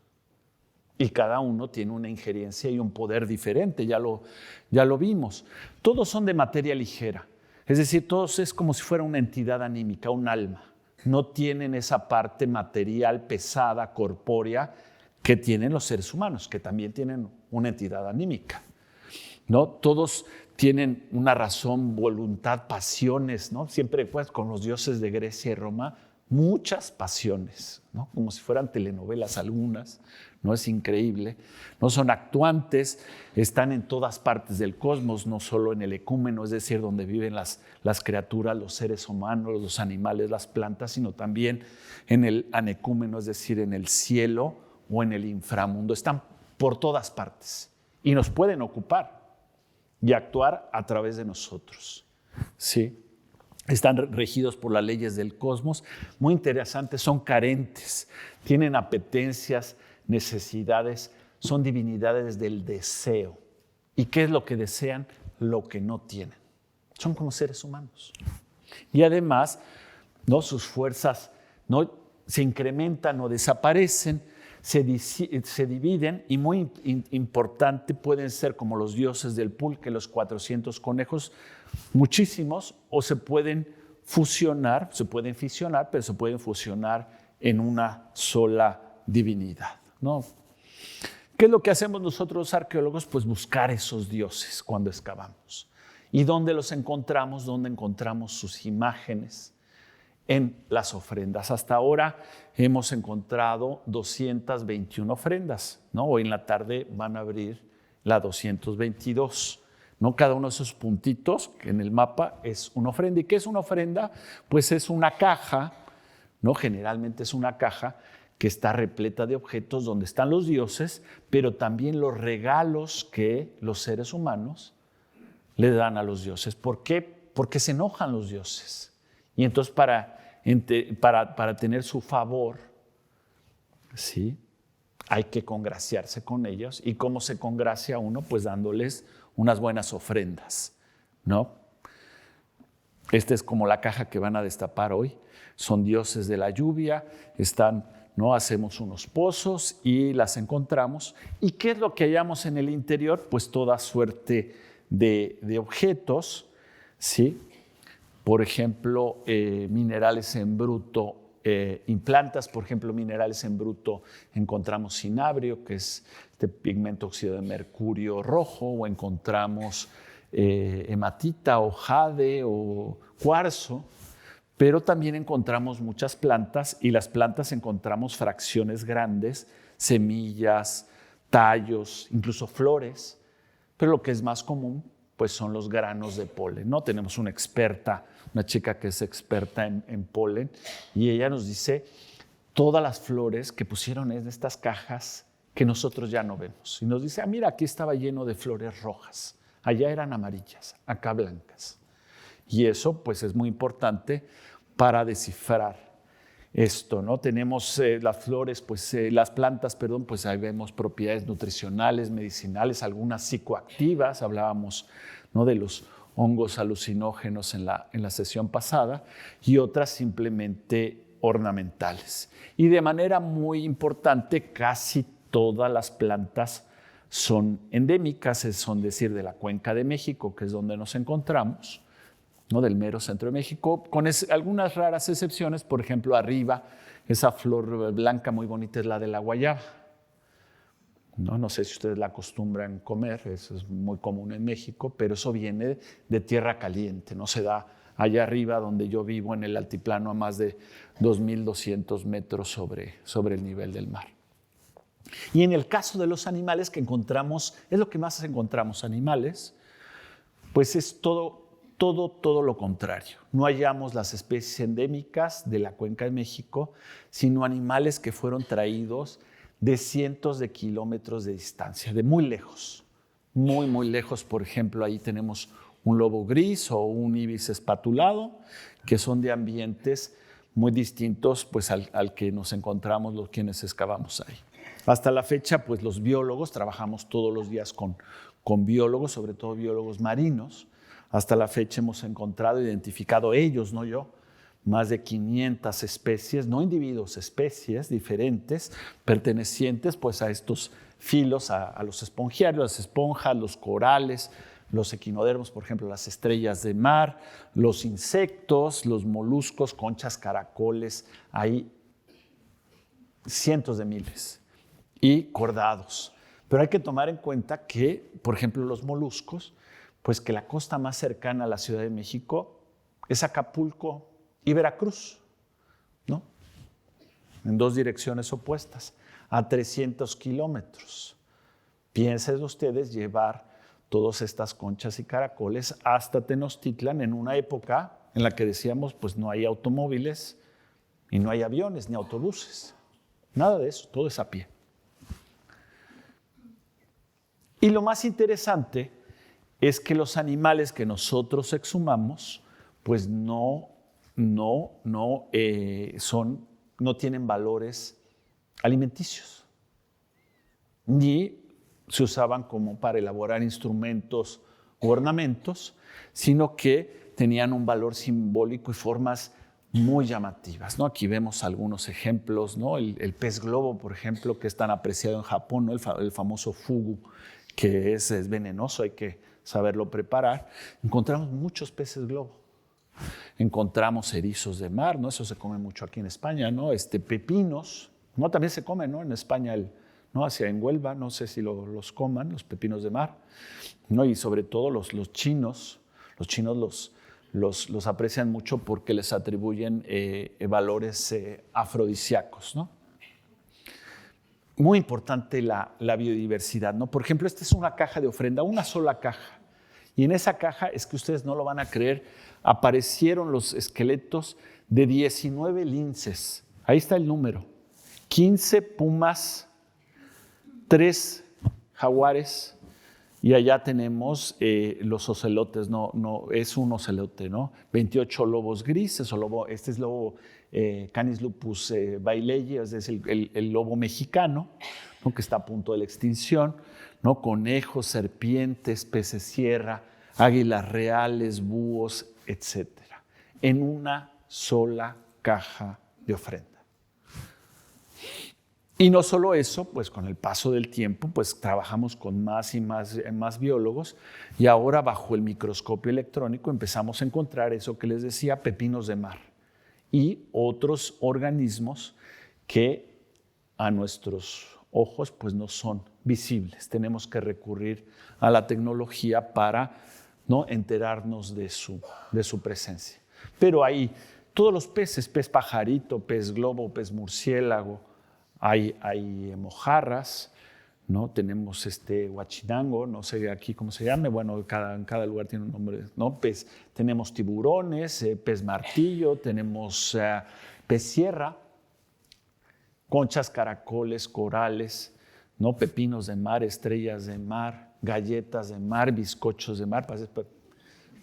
Y cada uno tiene una injerencia y un poder diferente, ya lo vimos. Todos son de materia ligera, es decir, todos es como si fuera una entidad anímica, un alma. No tienen esa parte material pesada, corpórea, que tienen los seres humanos, que también tienen una entidad anímica, ¿no? Todos tienen una razón, voluntad, pasiones, ¿no? Siempre pues, con los dioses de Grecia y Roma, muchas pasiones, ¿no? Como si fueran telenovelas algunas, ¿no? Es increíble. No son actuantes, están en todas partes del cosmos, no solo en el ecúmeno, es decir, donde viven las criaturas, los seres humanos, los animales, las plantas, sino también en el anecúmeno, es decir, en el cielo o en el inframundo. Están por todas partes y nos pueden ocupar y actuar a través de nosotros, ¿sí? Están regidos por las leyes del cosmos, muy interesantes, son carentes, tienen apetencias, necesidades, son divinidades del deseo. ¿Y qué es lo que desean? Lo que no tienen. Son como seres humanos. Y además, ¿no? Sus fuerzas no se incrementan o desaparecen, se dividen y muy importante pueden ser como los dioses del pulque, los 400 conejos, muchísimos, o se pueden fusionar, pero se pueden fusionar en una sola divinidad, ¿no? ¿Qué es lo que hacemos nosotros los arqueólogos? Pues buscar esos dioses cuando excavamos. ¿Y dónde los encontramos? ¿Dónde encontramos sus imágenes? En las ofrendas. Hasta ahora hemos encontrado 221 ofrendas, ¿no? Hoy en la tarde van a abrir la 222. ¿No? Cada uno de esos puntitos que en el mapa es una ofrenda. ¿Y qué es una ofrenda? Pues es una caja, ¿no? Generalmente es una caja que está repleta de objetos donde están los dioses, pero también los regalos que los seres humanos le dan a los dioses. ¿Por qué? Porque se enojan los dioses. Y entonces para tener su favor, ¿sí? Hay que congraciarse con ellos. ¿Y cómo se congracia uno? Pues dándoles unas buenas ofrendas, ¿no? Esta es como la caja que van a destapar hoy. Son dioses de la lluvia, ¿no? Hacemos unos pozos y las encontramos. ¿Y qué es lo que hallamos en el interior? Pues toda suerte de objetos, ¿sí? Por ejemplo, minerales en bruto, plantas, por ejemplo, minerales en bruto, encontramos cinabrio, que es este pigmento óxido de mercurio rojo, o encontramos hematita o jade o cuarzo, pero también encontramos muchas plantas, y las plantas encontramos fracciones grandes, semillas, tallos, incluso flores, pero lo que es más común pues son los granos de polen, ¿no? Tenemos una experta, una chica que es experta en polen, y ella nos dice todas las flores que pusieron en estas cajas que nosotros ya no vemos. Y nos dice, mira, aquí estaba lleno de flores rojas, allá eran amarillas, acá blancas. Y eso pues es muy importante para descifrar esto, ¿no? Tenemos las flores, pues las plantas, perdón, pues ahí vemos propiedades nutricionales, medicinales, algunas psicoactivas, hablábamos, ¿no? De los hongos alucinógenos en la sesión pasada, y otras simplemente ornamentales. Y de manera muy importante, casi todas las plantas son endémicas, es decir, de la Cuenca de México, que es donde nos encontramos, ¿no? Del mero centro de México, con algunas raras excepciones. Por ejemplo, arriba, esa flor blanca muy bonita es la de la guayaba. No sé si ustedes la acostumbran comer, eso es muy común en México, pero eso viene de tierra caliente, no se da allá arriba donde yo vivo, en el altiplano, a más de 2.200 metros sobre el nivel del mar. Y en el caso de los animales que encontramos, es lo que más encontramos, animales, pues es todo lo contrario. No hallamos las especies endémicas de la cuenca de México, sino animales que fueron traídos de cientos de kilómetros de distancia, de muy lejos, muy lejos. Por ejemplo, ahí tenemos un lobo gris o un ibis espatulado, que son de ambientes muy distintos pues, al que nos encontramos los quienes excavamos ahí. Hasta la fecha, pues los biólogos, trabajamos todos los días con biólogos, sobre todo biólogos marinos. Hasta la fecha hemos encontrado, identificado ellos, no yo, más de 500 especies, no individuos, especies diferentes, pertenecientes pues, a estos filos, a los espongiarios, las esponjas, los corales, los equinodermos, por ejemplo, las estrellas de mar, los insectos, los moluscos, conchas, caracoles, hay cientos de miles, y cordados. Pero hay que tomar en cuenta que, por ejemplo, los moluscos, pues que la costa más cercana a la Ciudad de México es Acapulco y Veracruz, ¿no? En dos direcciones opuestas, a 300 kilómetros. Piensen ustedes llevar todas estas conchas y caracoles hasta Tenochtitlan en una época en la que decíamos, pues no hay automóviles y no hay aviones ni autobuses. Nada de eso, todo es a pie. Y lo más interesante es que los animales que nosotros exhumamos, pues no tienen valores alimenticios, ni se usaban como para elaborar instrumentos u ornamentos, sino que tenían un valor simbólico y formas muy llamativas, ¿no? Aquí vemos algunos ejemplos, ¿no? El pez globo, por ejemplo, que es tan apreciado en Japón, ¿no? El famoso fugu, que es venenoso, hay que saberlo preparar. Encontramos muchos peces globo. Encontramos erizos de mar, ¿no? Eso se come mucho aquí en España, ¿no? Pepinos, ¿no? También se come, ¿no? En España, ¿no? Hacia en Huelva, no sé si los coman, los pepinos de mar, ¿no? Y sobre todo los chinos los aprecian mucho porque les atribuyen valores afrodisíacos, ¿no? Muy importante la biodiversidad, ¿no? Por ejemplo, esta es una caja de ofrenda, una sola caja. Y en esa caja, es que ustedes no lo van a creer, aparecieron los esqueletos de 19 linces. Ahí está el número. 15 pumas, 3 jaguares, y allá tenemos los ocelotes, no, es un ocelote, ¿no? 28 lobos grises, este es lobo Canis lupus bailey, es decir, el lobo mexicano, ¿no? Que está a punto de la extinción, ¿no? Conejos, serpientes, peces sierra, águilas reales, búhos, etc. En una sola caja de ofrenda. Y no solo eso, pues con el paso del tiempo, pues trabajamos con más y más biólogos, y ahora bajo el microscopio electrónico empezamos a encontrar eso que les decía, pepinos de mar y otros organismos que a nuestros ojos pues no son visibles. Tenemos que recurrir a la tecnología para, ¿no? enterarnos de su presencia. Pero hay todos los peces, pez pajarito, pez globo, pez murciélago, hay mojarras, ¿no? Tenemos huachinango, no sé aquí cómo se llame, bueno, en cada lugar tiene un nombre, ¿no? Tenemos tiburones, pez martillo, tenemos pez sierra, conchas, caracoles, corales, ¿no? Pepinos de mar, estrellas de mar, galletas de mar, bizcochos de mar,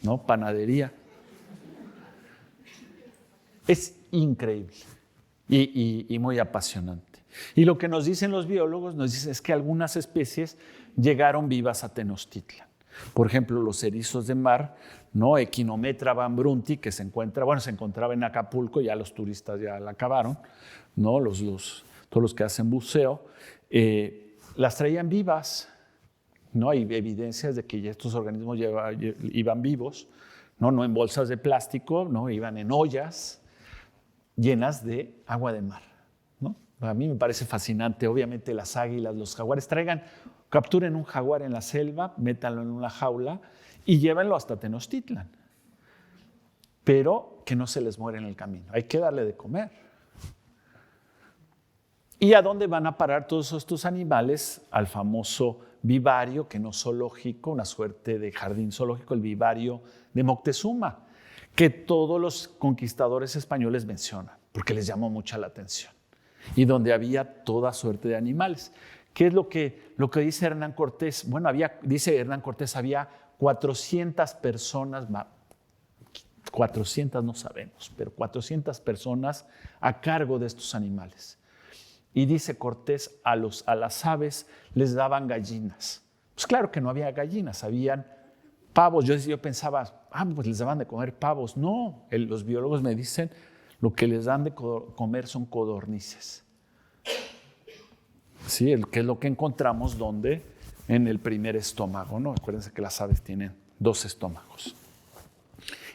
¿no? Panadería. Es increíble y muy apasionante. Y lo que nos dicen los biólogos, nos dicen es que algunas especies llegaron vivas a Tenochtitlan. Por ejemplo, los erizos de mar, ¿no? Echinometra bambrunti, que se encontraba en Acapulco, ya los turistas ya la acabaron, ¿no? Todos los que hacen buceo, las traían vivas, ¿no? Hay evidencias de que ya estos organismos iban vivos, no en bolsas de plástico, no, iban en ollas llenas de agua de mar, ¿no? A mí me parece fascinante. Obviamente las águilas, los jaguares, capturen un jaguar en la selva, métanlo en una jaula y llévenlo hasta Tenochtitlan. Pero que no se les muera en el camino. Hay que darle de comer. ¿Y a dónde van a parar todos estos animales? Al famoso vivario, que no zoológico, una suerte de jardín zoológico, el vivario de Moctezuma, que todos los conquistadores españoles mencionan, porque les llamó mucha la atención. Y donde había toda suerte de animales. ¿Qué es lo que dice Hernán Cortés? Bueno, dice Hernán Cortés, había 400 personas, 400 no sabemos, pero 400 personas a cargo de estos animales. Y dice Cortés, a las aves les daban gallinas. Pues claro que no había gallinas, habían pavos. Yo pensaba, pues les daban de comer pavos. No, los biólogos me dicen, lo que les dan de comer son codornices. Sí, que es lo que encontramos donde en el primer estómago, ¿no? Acuérdense que las aves tienen 2 estómagos.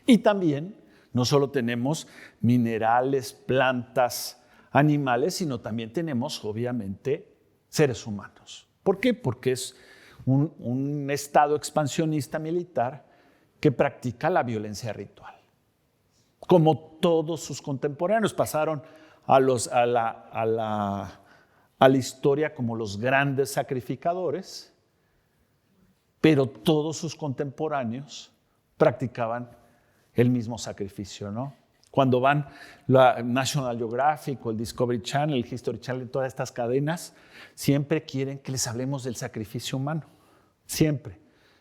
Y también no solo tenemos minerales, plantas, animales, sino también tenemos, obviamente, seres humanos. ¿Por qué? Porque es un estado expansionista militar que practica la violencia ritual. Como todos sus contemporáneos pasaron a la historia como los grandes sacrificadores, pero todos sus contemporáneos practicaban el mismo sacrificio, ¿no? Cuando van la National Geographic o el Discovery Channel, el History Channel, todas estas cadenas, siempre quieren que les hablemos del sacrificio humano, siempre.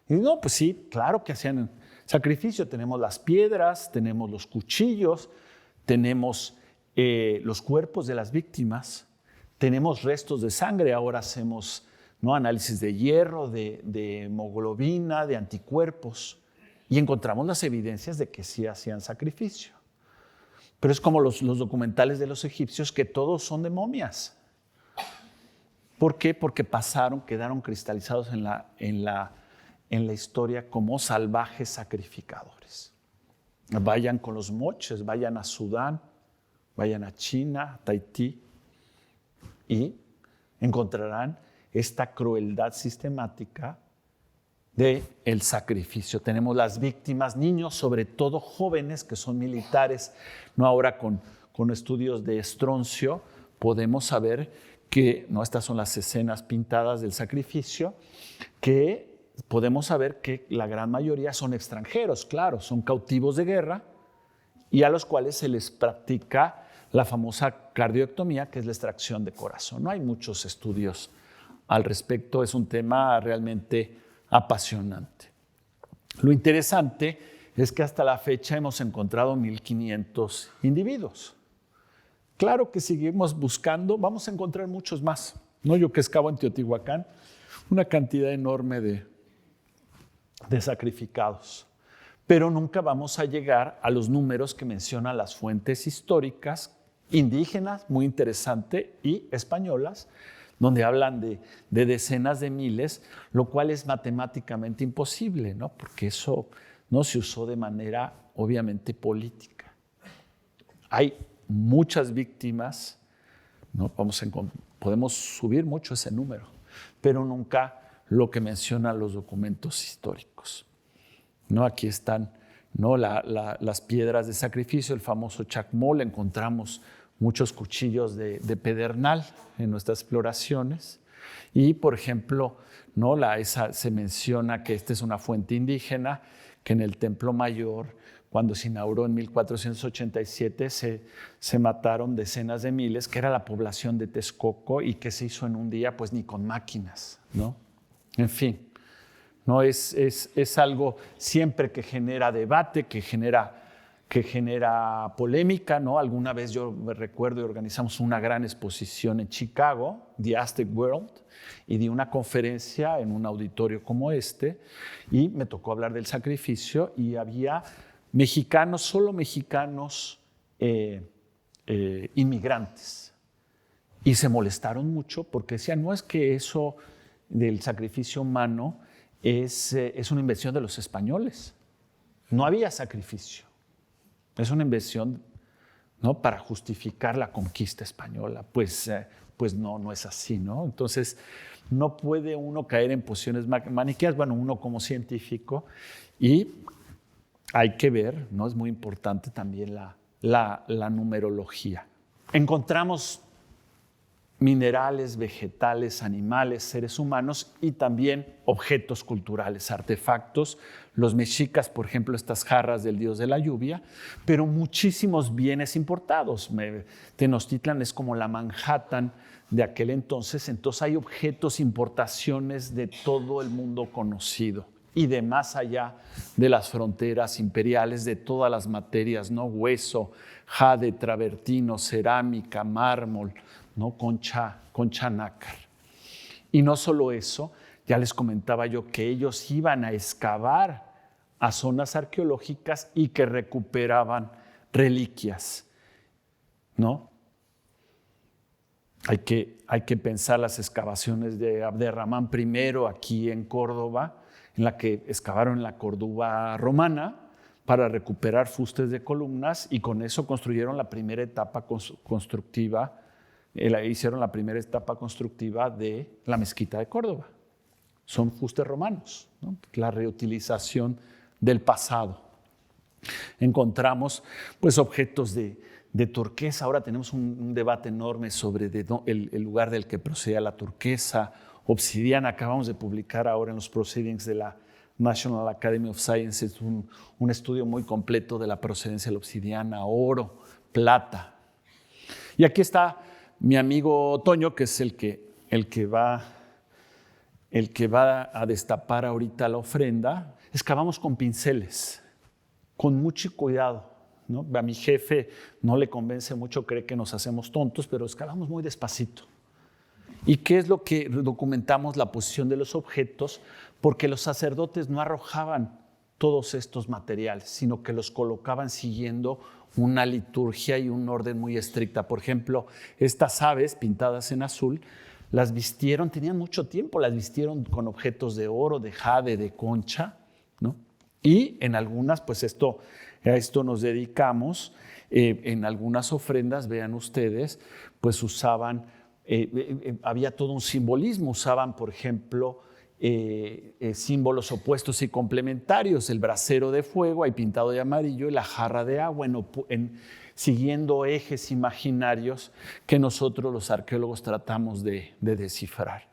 Y no, pues sí, claro que hacían sacrificio. Tenemos las piedras, tenemos los cuchillos, tenemos los cuerpos de las víctimas, tenemos restos de sangre. Ahora hacemos, ¿no?, análisis de hierro, de hemoglobina, de anticuerpos, y encontramos las evidencias de que sí hacían sacrificio. Pero es como los documentales de los egipcios, que todos son de momias. ¿Por qué? Porque quedaron cristalizados en la historia como salvajes sacrificadores. Vayan con los moches, vayan a Sudán, vayan a China, a Tahití, y encontrarán esta crueldad sistemática del sacrificio. Tenemos las víctimas, niños, sobre todo jóvenes que son militares. No, ahora con estudios de estroncio podemos saber que, no, estas son las escenas pintadas del sacrificio, que podemos saber que la gran mayoría son extranjeros, claro, son cautivos de guerra y a los cuales se les practica la famosa cardioectomía, que es la extracción de corazón. No hay muchos estudios al respecto, es un tema realmente apasionante. Lo interesante es que hasta la fecha hemos encontrado 1,500 individuos. Claro que seguimos buscando, vamos a encontrar muchos más. ¿No? Yo que excavo en Teotihuacán, una cantidad enorme de sacrificados. Pero nunca vamos a llegar a los números que mencionan las fuentes históricas indígenas, muy interesante, y españolas, donde hablan de decenas de miles, lo cual es matemáticamente imposible, ¿no? Porque eso no se usó de manera obviamente política. Hay muchas víctimas, ¿no? Podemos subir mucho ese número, pero nunca lo que mencionan los documentos históricos, ¿no? Aquí están, ¿no?, las piedras de sacrificio, el famoso chacmol. Encontramos muchos cuchillos de pedernal en nuestras exploraciones. Y, por ejemplo, ¿no?, se menciona que esta es una fuente indígena, que en el Templo Mayor, cuando se inauguró en 1487, se mataron decenas de miles, que era la población de Texcoco, y que se hizo en un día, pues ni con máquinas, ¿no? En fin, ¿no? Es algo siempre que genera debate, que genera polémica, ¿no? Alguna vez yo me recuerdo y organizamos una gran exposición en Chicago, The Aztec World, y di una conferencia en un auditorio como este, y me tocó hablar del sacrificio, y había mexicanos, solo mexicanos inmigrantes, y se molestaron mucho porque decían, no, es que eso del sacrificio humano es una invención de los españoles. No había sacrificio. Es una invención, ¿no?, para justificar la conquista española. Pues no es así, ¿no? Entonces, no puede uno caer en posiciones maniqueas, bueno, uno como científico, y hay que ver, ¿no? Es muy importante también la numerología. Encontramos minerales, vegetales, animales, seres humanos y también objetos culturales, artefactos. Los mexicas, por ejemplo, estas jarras del dios de la lluvia, pero muchísimos bienes importados. Tenochtitlan es como la Manhattan de aquel entonces hay objetos, importaciones de todo el mundo conocido y de más allá de las fronteras imperiales, de todas las materias, ¿no? Hueso, jade, travertino, cerámica, mármol, ¿no? Concha nácar. Y no solo eso, ya les comentaba yo que ellos iban a excavar a zonas arqueológicas y que recuperaban reliquias, ¿no? Hay que pensar las excavaciones de Abderramán I aquí en Córdoba, en la que excavaron en la Córdoba romana para recuperar fustes de columnas y con eso construyeron la primera etapa constructiva, hicieron la primera etapa constructiva de la mezquita de Córdoba. Son fustes romanos, ¿no? La reutilización del pasado. Encontramos pues objetos de turquesa. Ahora tenemos un debate enorme sobre el lugar del que procedía la turquesa. Obsidiana, acabamos de publicar ahora en los proceedings de la National Academy of Sciences un estudio muy completo de la procedencia de la obsidiana, oro, plata. Y aquí está mi amigo Toño, que es el que va a destapar ahorita la ofrenda. Excavamos con pinceles, con mucho cuidado, ¿no? A mi jefe no le convence mucho, cree que nos hacemos tontos, pero excavamos muy despacito. ¿Y qué es lo que documentamos? La posición de los objetos, porque los sacerdotes no arrojaban todos estos materiales, sino que los colocaban siguiendo una liturgia y un orden muy estricta. Por ejemplo, estas aves pintadas en azul, las vistieron, tenían mucho tiempo, las vistieron con objetos de oro, de jade, de concha, ¿no? Y en algunas, pues a esto nos dedicamos, en algunas ofrendas, vean ustedes, pues usaban, había todo un simbolismo, usaban, por ejemplo, símbolos opuestos y complementarios, el brasero de fuego, ahí pintado de amarillo, y la jarra de agua, siguiendo ejes imaginarios que nosotros los arqueólogos tratamos de descifrar.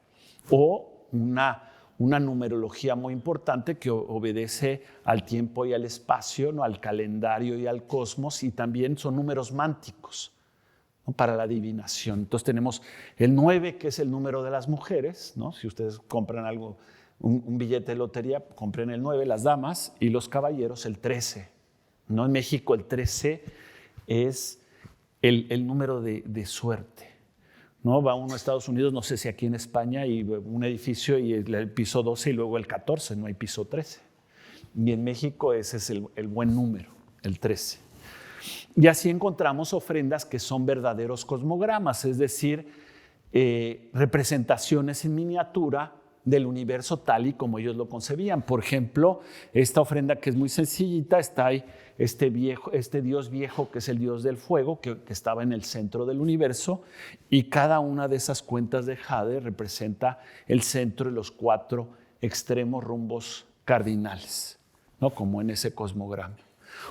O una numerología muy importante que obedece al tiempo y al espacio, ¿no? Al calendario y al cosmos, y también son números mánticos, ¿no? Para la adivinación. Entonces tenemos el 9, que es el número de las mujeres, ¿no? Si ustedes compran algo, un billete de lotería, compren el 9, las damas, y los caballeros el 13. ¿No? En México el 13 es el número de suerte, ¿no? Va uno a Estados Unidos, no sé si aquí en España, y un edificio y el piso 12 y luego el 14, no hay piso 13. Y en México ese es el buen número, el 13. Y así encontramos ofrendas que son verdaderos cosmogramas, es decir, representaciones en miniatura del universo tal y como ellos lo concebían. Por ejemplo, esta ofrenda que es muy sencillita, está ahí este dios viejo que es el dios del fuego, que estaba en el centro del universo, y cada una de esas cuentas de jade representa el centro y los 4 extremos rumbos cardinales, ¿no? Como en ese cosmograma.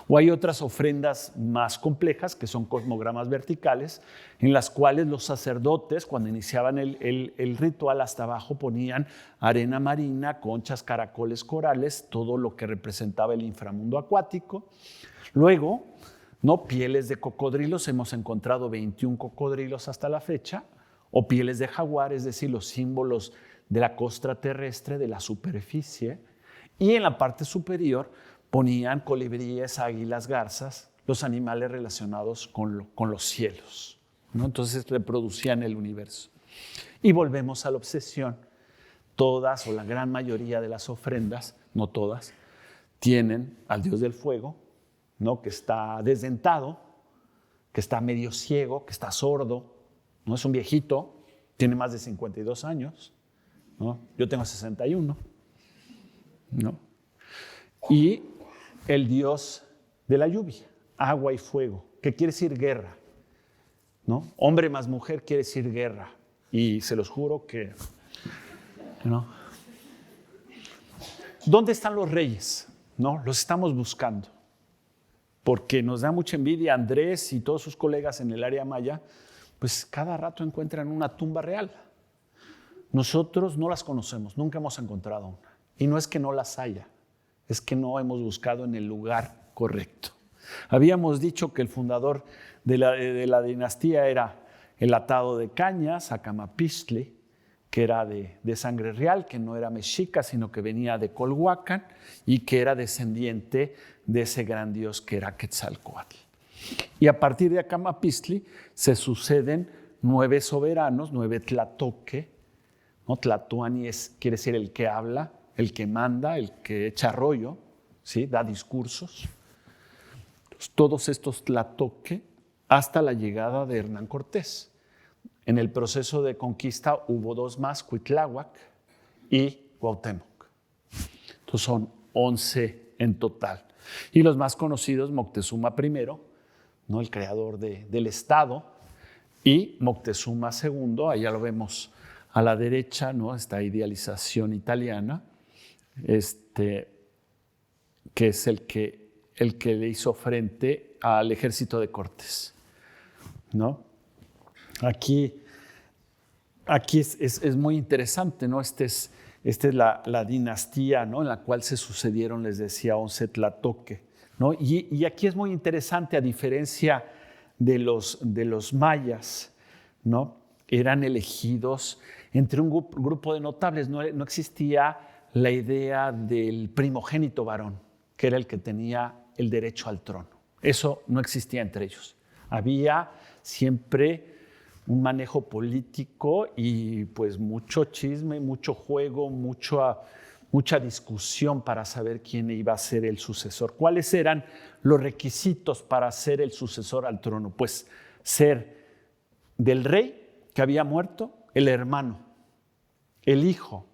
O hay otras ofrendas más complejas que son cosmogramas verticales, en las cuales los sacerdotes, cuando iniciaban el ritual, hasta abajo ponían arena marina, conchas, caracoles, corales, todo lo que representaba el inframundo acuático. Luego, ¿no? Pieles de cocodrilos, hemos encontrado 21 cocodrilos hasta la fecha, o pieles de jaguar, es decir, los símbolos de la costra terrestre, de la superficie. Y en la parte superior ponían colibríes, águilas, garzas, los animales relacionados con los cielos, ¿no? Entonces reproducían el universo. Y volvemos a la obsesión. Todas o la gran mayoría de las ofrendas, no todas, tienen al dios del fuego, ¿no? Que está desdentado, que está medio ciego, que está sordo, ¿no? Es un viejito, tiene más de 52 años, ¿no? Yo tengo 61, ¿no? Y el dios de la lluvia, agua y fuego, que quiere decir guerra, ¿no? Hombre más mujer quiere decir guerra. Y se los juro que, ¿no? ¿Dónde están los reyes? ¿No? Los estamos buscando. Porque nos da mucha envidia Andrés y todos sus colegas en el área maya, pues cada rato encuentran una tumba real. Nosotros no las conocemos, nunca hemos encontrado una. Y no es que no las haya, es que no hemos buscado en el lugar correcto. Habíamos dicho que el fundador de la dinastía era el atado de Cañas, Acamapixtli, que era de sangre real, que no era mexica, sino que venía de Colhuacán y que era descendiente de ese gran dios que era Quetzalcóatl. Y a partir de Acamapixtli se suceden 9 soberanos, 9 tlatoque, ¿no? Tlatoani quiere decir el que habla, el que manda, el que echa rollo, ¿sí? Da discursos. Entonces, todos estos tlatoque hasta la llegada de Hernán Cortés. En el proceso de conquista hubo 2 más, Cuitláhuac y Cuauhtémoc. Entonces son 11 en total. Y los más conocidos, Moctezuma I, ¿no? El creador del Estado, y Moctezuma II, allá lo vemos a la derecha, ¿no? Esta idealización italiana, que es el que le hizo frente al ejército de Cortés, ¿no? Aquí es muy interesante, ¿no? Esta es la dinastía, ¿no? En la cual se sucedieron, les decía, 11 tlatoque, ¿no? Y aquí es muy interesante, a diferencia de los mayas, ¿no? Eran elegidos entre un grupo de notables, no existía la idea del primogénito varón, que era el que tenía el derecho al trono. Eso no existía entre ellos. Había siempre un manejo político y pues mucho chisme, mucho juego, mucha discusión para saber quién iba a ser el sucesor. ¿Cuáles eran los requisitos para ser el sucesor al trono? Pues ser del rey que había muerto, el hermano, el hijo,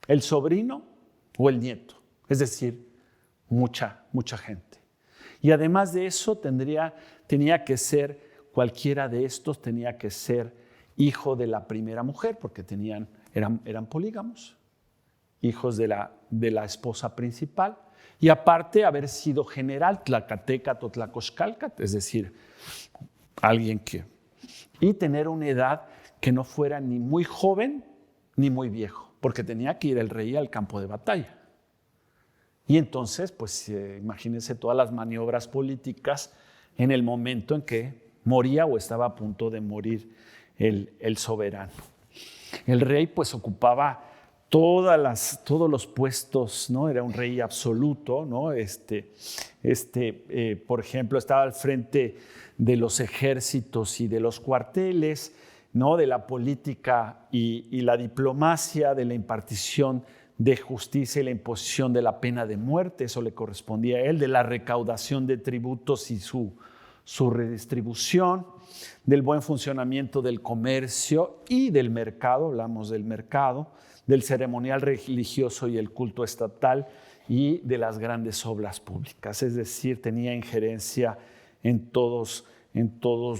el sobrino o el nieto. Es decir, mucha gente. Y además de eso tenía que ser, cualquiera de estos tenía que ser hijo de la primera mujer, porque eran polígamos, hijos de la esposa principal, y aparte haber sido general, tlacatecat o tlacoxcalcat, es decir, alguien y tener una edad que no fuera ni muy joven ni muy viejo, porque tenía que ir el rey al campo de batalla. Y entonces, pues imagínense todas las maniobras políticas en el momento en que moría o estaba a punto de morir el soberano. El rey pues ocupaba todos los puestos, ¿no? Era un rey absoluto, ¿no? Por ejemplo, estaba al frente de los ejércitos y de los cuarteles, ¿no? De la política y la diplomacia, de la impartición de justicia y la imposición de la pena de muerte, eso le correspondía a él, de la recaudación de tributos y su redistribución, del buen funcionamiento del comercio y del mercado, hablamos del mercado, del ceremonial religioso y el culto estatal y de las grandes obras públicas, es decir, tenía injerencia en todos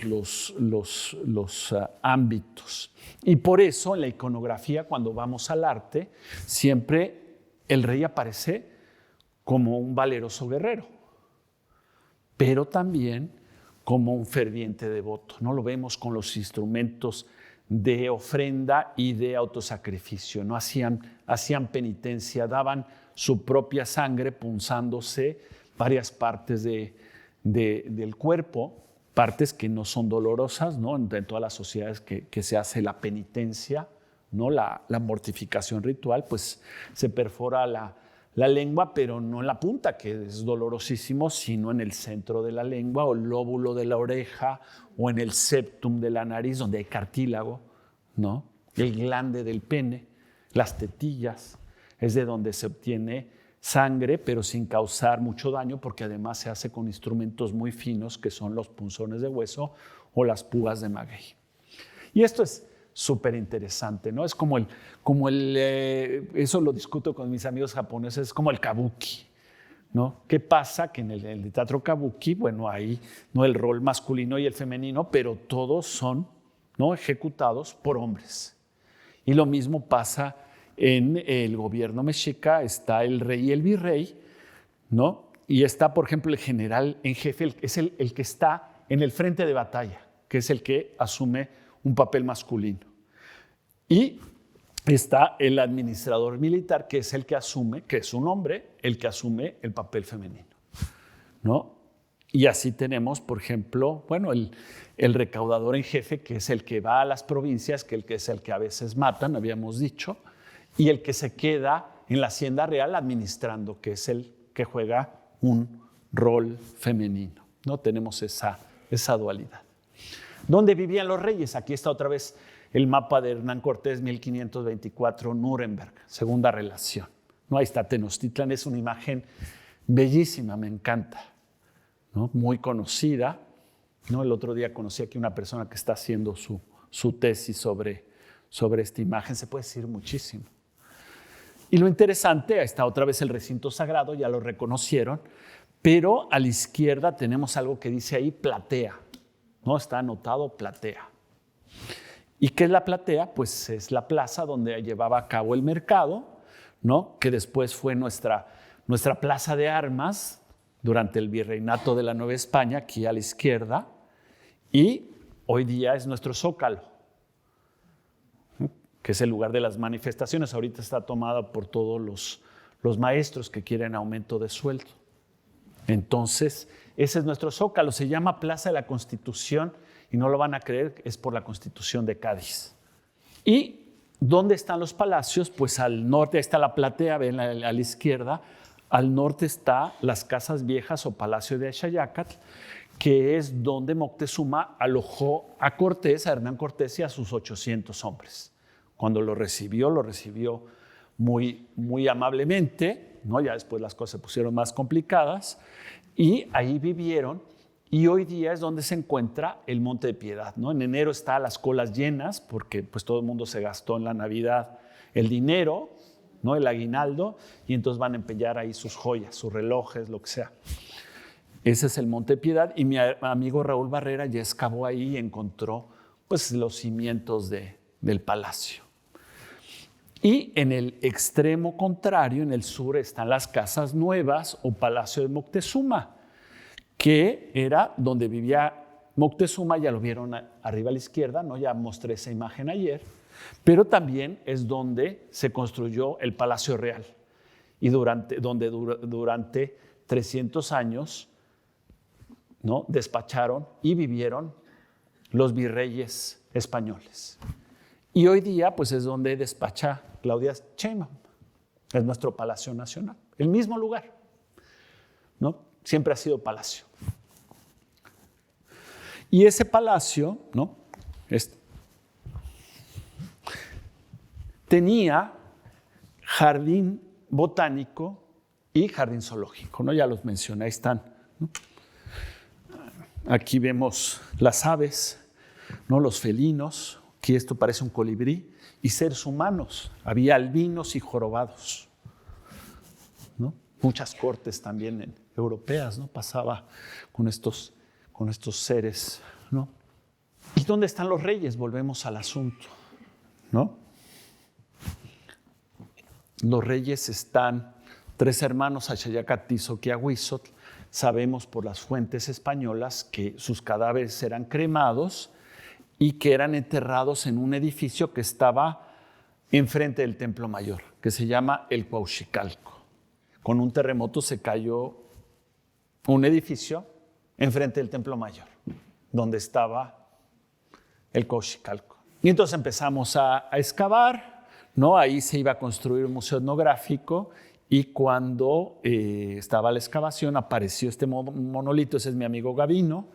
los ámbitos. Y por eso en la iconografía, cuando vamos al arte, siempre el rey aparece como un valeroso guerrero, pero también como un ferviente devoto. No lo vemos con los instrumentos de ofrenda y de autosacrificio. No hacían penitencia, daban su propia sangre punzándose varias partes del cuerpo, partes que no son dolorosas, ¿no? En todas las sociedades que se hace la penitencia, ¿no? La mortificación ritual, pues se perfora la lengua, pero no en la punta, que es dolorosísimo, sino en el centro de la lengua o el lóbulo de la oreja o en el septum de la nariz, donde hay cartílago, ¿no? El glande del pene, las tetillas, es de donde se obtiene sangre, pero sin causar mucho daño, porque además se hace con instrumentos muy finos, que son los punzones de hueso o las púas de maguey. Y esto es súper interesante, ¿no? Es eso lo discuto con mis amigos japoneses, es como el kabuki, ¿no? ¿Qué pasa? Que en el teatro kabuki, bueno, hay, ¿no?, el rol masculino y el femenino, pero todos son, ¿no?, ejecutados por hombres. Y lo mismo pasa en el gobierno mexica, está el rey y el virrey, ¿no? Y está, por ejemplo, el general en jefe, es el que está en el frente de batalla, que es el que asume un papel masculino. Y está el administrador militar, que es el que asume, que es un hombre, el que asume el papel femenino, ¿no? Y así tenemos, por ejemplo, bueno, el recaudador en jefe, que es el que va a las provincias, que es el que a veces matan, habíamos dicho, y el que se queda en la hacienda real administrando, que es el que juega un rol femenino, ¿no? Tenemos esa dualidad. ¿Dónde vivían los reyes? Aquí está otra vez el mapa de Hernán Cortés, 1524, Nuremberg, segunda relación, ¿no? Ahí está Tenochtitlan, es una imagen bellísima, me encanta, ¿no? Muy conocida, ¿no? El otro día conocí aquí una persona que está haciendo su tesis sobre esta imagen, se puede decir muchísimo. Y lo interesante, ahí está otra vez el recinto sagrado, ya lo reconocieron, pero a la izquierda tenemos algo que dice ahí platea, ¿no? Está anotado platea. ¿Y qué es la platea? Pues es la plaza donde llevaba a cabo el mercado, ¿no? Que después fue nuestra plaza de armas durante el virreinato de la Nueva España, aquí a la izquierda, y hoy día es nuestro zócalo, que es el lugar de las manifestaciones. Ahorita está tomada por todos los maestros que quieren aumento de sueldo. Entonces, ese es nuestro zócalo, se llama Plaza de la Constitución, y no lo van a creer, es por la Constitución de Cádiz. ¿Y dónde están los palacios? Pues al norte está la platea, ven a la izquierda. Al norte está las Casas Viejas o Palacio de Axayácatl, que es donde Moctezuma alojó a Cortés, a Hernán Cortés y a sus 800 hombres. Cuando lo recibió muy, muy amablemente, ¿no? Ya después las cosas se pusieron más complicadas, y ahí vivieron. Y hoy día es donde se encuentra el Monte de Piedad, ¿no? En enero está las colas llenas porque pues, todo el mundo se gastó en la Navidad el dinero, ¿no?, el aguinaldo, y entonces van a empeñar ahí sus joyas, sus relojes, lo que sea. Ese es el Monte de Piedad, y mi amigo Raúl Barrera ya excavó ahí y encontró pues, los cimientos del palacio. Y en el extremo contrario, en el sur, están las Casas Nuevas o Palacio de Moctezuma, que era donde vivía Moctezuma, ya lo vieron arriba a la izquierda, ¿no? Ya mostré esa imagen ayer, pero también es donde se construyó el Palacio Real y durante 300 años, ¿no?, despacharon y vivieron los virreyes españoles. Y hoy día pues es donde despacha Claudia Sheinbaum, es nuestro Palacio Nacional, el mismo lugar, ¿no? Siempre ha sido palacio. Y ese palacio, ¿no?, tenía jardín botánico y jardín zoológico, ¿no? Ya los mencioné, ahí están, ¿no? Aquí vemos las aves, ¿no?, los felinos, aquí esto parece un colibrí, y seres humanos, había albinos y jorobados, ¿no? Muchas cortes también europeas, ¿no?, pasaba con estos seres, ¿no? ¿Y dónde están los reyes? Volvemos al asunto, ¿no? Los reyes están, 3 hermanos, Axayácatl, Tizoc y Ahuizotl. Sabemos por las fuentes españolas que sus cadáveres eran cremados y que eran enterrados en un edificio que estaba enfrente del Templo Mayor, que se llama el Cuauhxicalco. Con un terremoto se cayó un edificio enfrente del Templo Mayor, donde estaba el Cuauhxicalco. Y entonces empezamos a excavar, ¿no? Ahí se iba a construir un museo etnográfico, y cuando estaba la excavación apareció este monolito, ese es mi amigo Gavino,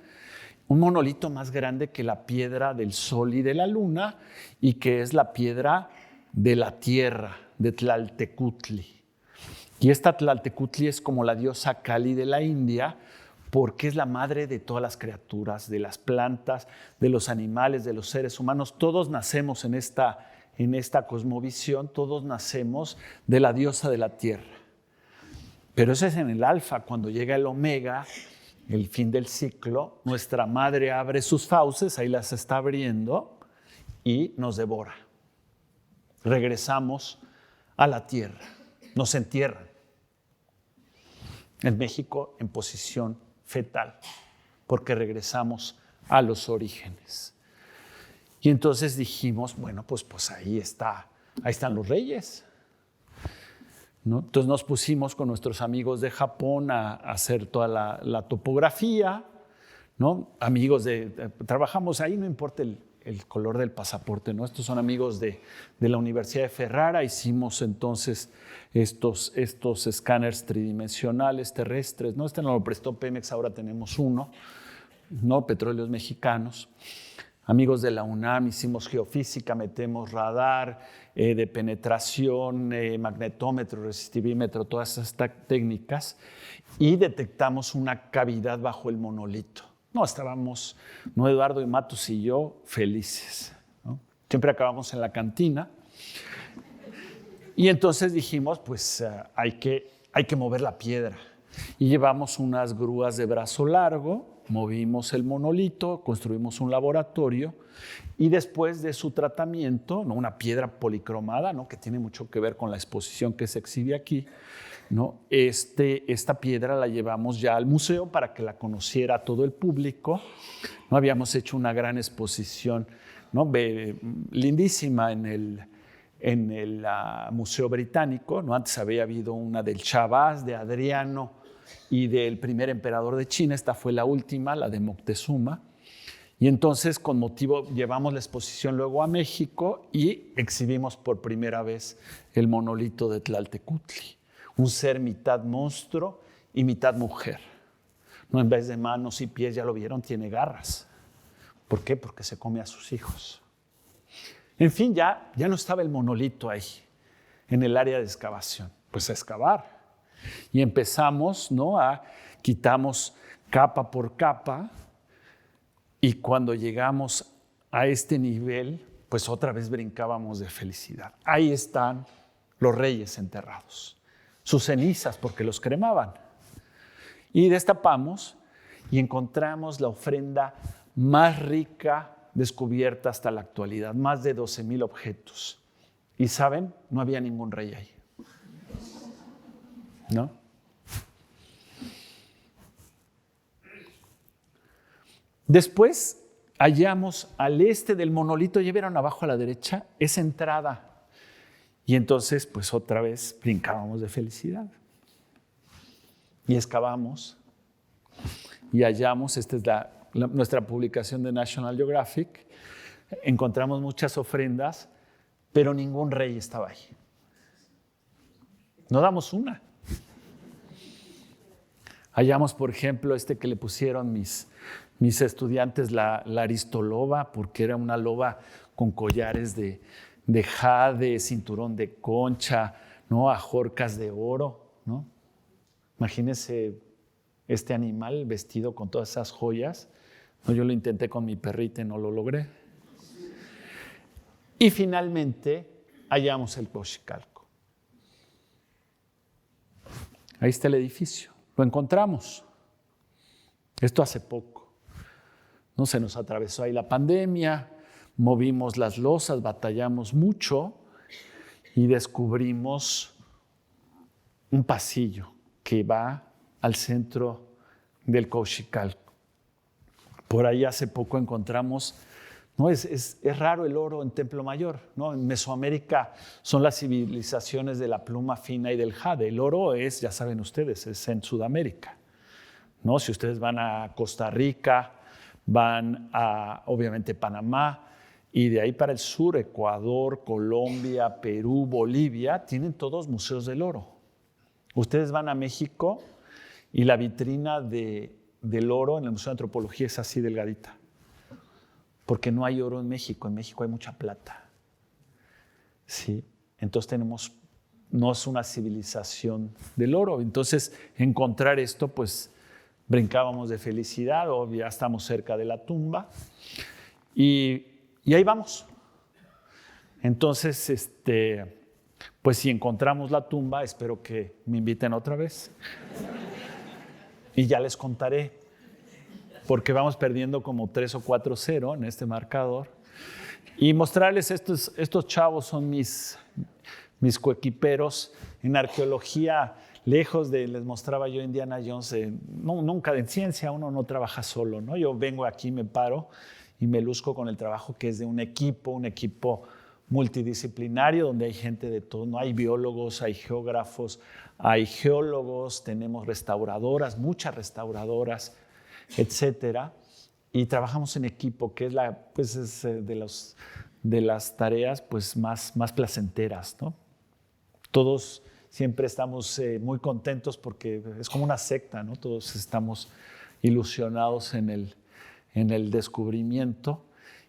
un monolito más grande que la piedra del Sol y de la Luna, y que es la piedra de la tierra, de Tlaltecutli. Y esta Tlaltecutli es como la diosa Kali de la India, porque es la madre de todas las criaturas, de las plantas, de los animales, de los seres humanos. Todos nacemos en esta cosmovisión, todos nacemos de la diosa de la tierra. Pero eso es en el alfa. Cuando llega el omega, el fin del ciclo, nuestra madre abre sus fauces, ahí las está abriendo y nos devora. Regresamos a la tierra, nos entierran. En México en posición fetal, porque regresamos a los orígenes. Y entonces dijimos, bueno, pues ahí están los reyes, ¿no? Entonces nos pusimos con nuestros amigos de Japón a hacer toda la topografía, ¿no? Trabajamos ahí, no importa el color del pasaporte, ¿no? Estos son amigos de la Universidad de Ferrara. Hicimos entonces estos escáneres tridimensionales terrestres, ¿no? Este nos lo prestó Pemex, ahora tenemos uno, ¿no? Petróleos Mexicanos. Amigos de la UNAM, hicimos geofísica, metemos radar de penetración, magnetómetro, resistivímetro, todas estas técnicas, y detectamos una cavidad bajo el monolito. No, estábamos, Eduardo y Matus y yo, felices, ¿no? Siempre acabamos en la cantina. Y entonces dijimos, pues hay que mover la piedra. Y llevamos unas grúas de brazo largo, movimos el monolito, construimos un laboratorio y después de su tratamiento, ¿no? Una piedra policromada, ¿no? Que tiene mucho que ver con la exposición que se exhibe aquí, ¿no? Esta piedra la llevamos ya al museo para que la conociera todo el público, ¿no? Habíamos hecho una gran exposición, ¿no? Lindísima en el Museo Británico, ¿no? Antes había habido una del Shabazz, de Adriano y del primer emperador de China. Esta fue la última, la de Moctezuma. Y entonces, con motivo, llevamos la exposición luego a México y exhibimos por primera vez el monolito de Tlaltecutli, un ser mitad monstruo y mitad mujer. No, en vez de manos y pies, ya lo vieron, tiene garras. ¿Por qué? Porque se come a sus hijos. En fin, ya no estaba el monolito ahí, en el área de excavación. Pues a excavar. Y empezamos, ¿no? Quitamos capa por capa, y cuando llegamos a este nivel, pues otra vez brincábamos de felicidad. Ahí están los reyes enterrados, sus cenizas, porque los cremaban. Y destapamos y encontramos la ofrenda más rica descubierta hasta la actualidad, más de 12,000 objetos. Y ¿saben? No había ningún rey ahí, ¿no? Después hallamos al este del monolito, ya vieron abajo a la derecha, esa entrada. Y entonces, pues otra vez brincábamos de felicidad. Y excavamos y hallamos, esta es nuestra publicación de National Geographic, encontramos muchas ofrendas, pero ningún rey estaba ahí. No damos una. Hallamos, por ejemplo, que le pusieron mis estudiantes, la aristoloba, porque era una loba con collares de jade, cinturón de concha, ¿no? Ajorcas de oro, ¿no? Imagínense este animal vestido con todas esas joyas. No, yo lo intenté con mi perrita y no lo logré. Y finalmente hallamos el Xochicalco. Ahí está el edificio. Lo encontramos. Esto hace poco. No se nos atravesó ahí la pandemia, movimos las losas, batallamos mucho y descubrimos un pasillo que va al centro del Xochicalco. Por ahí hace poco encontramos, ¿no? Es raro el oro en Templo Mayor, ¿no? En Mesoamérica son las civilizaciones de la pluma fina y del jade. El oro es, ya saben ustedes, es en Sudamérica, ¿no? Si ustedes van a Costa Rica, van a, obviamente, Panamá, y de ahí para el sur, Ecuador, Colombia, Perú, Bolivia, tienen todos museos del oro. Ustedes van a México y la vitrina del oro en el Museo de Antropología es así delgadita, porque no hay oro en México hay mucha plata. ¿Sí? Entonces no es una civilización del oro. Entonces, encontrar esto, pues, brincábamos de felicidad, o ya estamos cerca de la tumba, y ahí vamos. Entonces, Pues si encontramos la tumba, espero que me inviten otra vez. Y ya les contaré, porque vamos perdiendo como 3 o 4-0 en este marcador. Y mostrarles, estos chavos son mis coequiperos. En arqueología, lejos de, les mostraba yo Indiana Jones, nunca en ciencia uno no trabaja solo, ¿no? Yo vengo aquí, me paro y me luzco con el trabajo que es de un equipo multidisciplinario, donde hay gente de todo, ¿no? Hay biólogos, hay geógrafos, hay geólogos, tenemos restauradoras, muchas restauradoras, etcétera. Y trabajamos en equipo, que es, es de las tareas pues, más placenteras, ¿no? Todos siempre estamos muy contentos porque es como una secta, ¿no? Todos estamos ilusionados en el descubrimiento.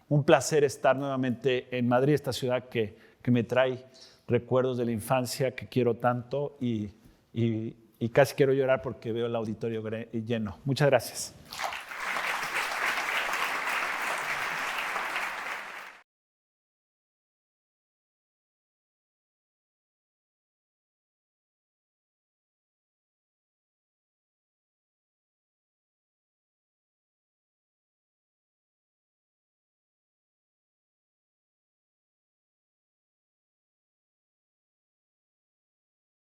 Un placer estar nuevamente en Madrid, esta ciudad que me trae recuerdos de la infancia que quiero tanto y casi quiero llorar porque veo el auditorio lleno. Muchas gracias.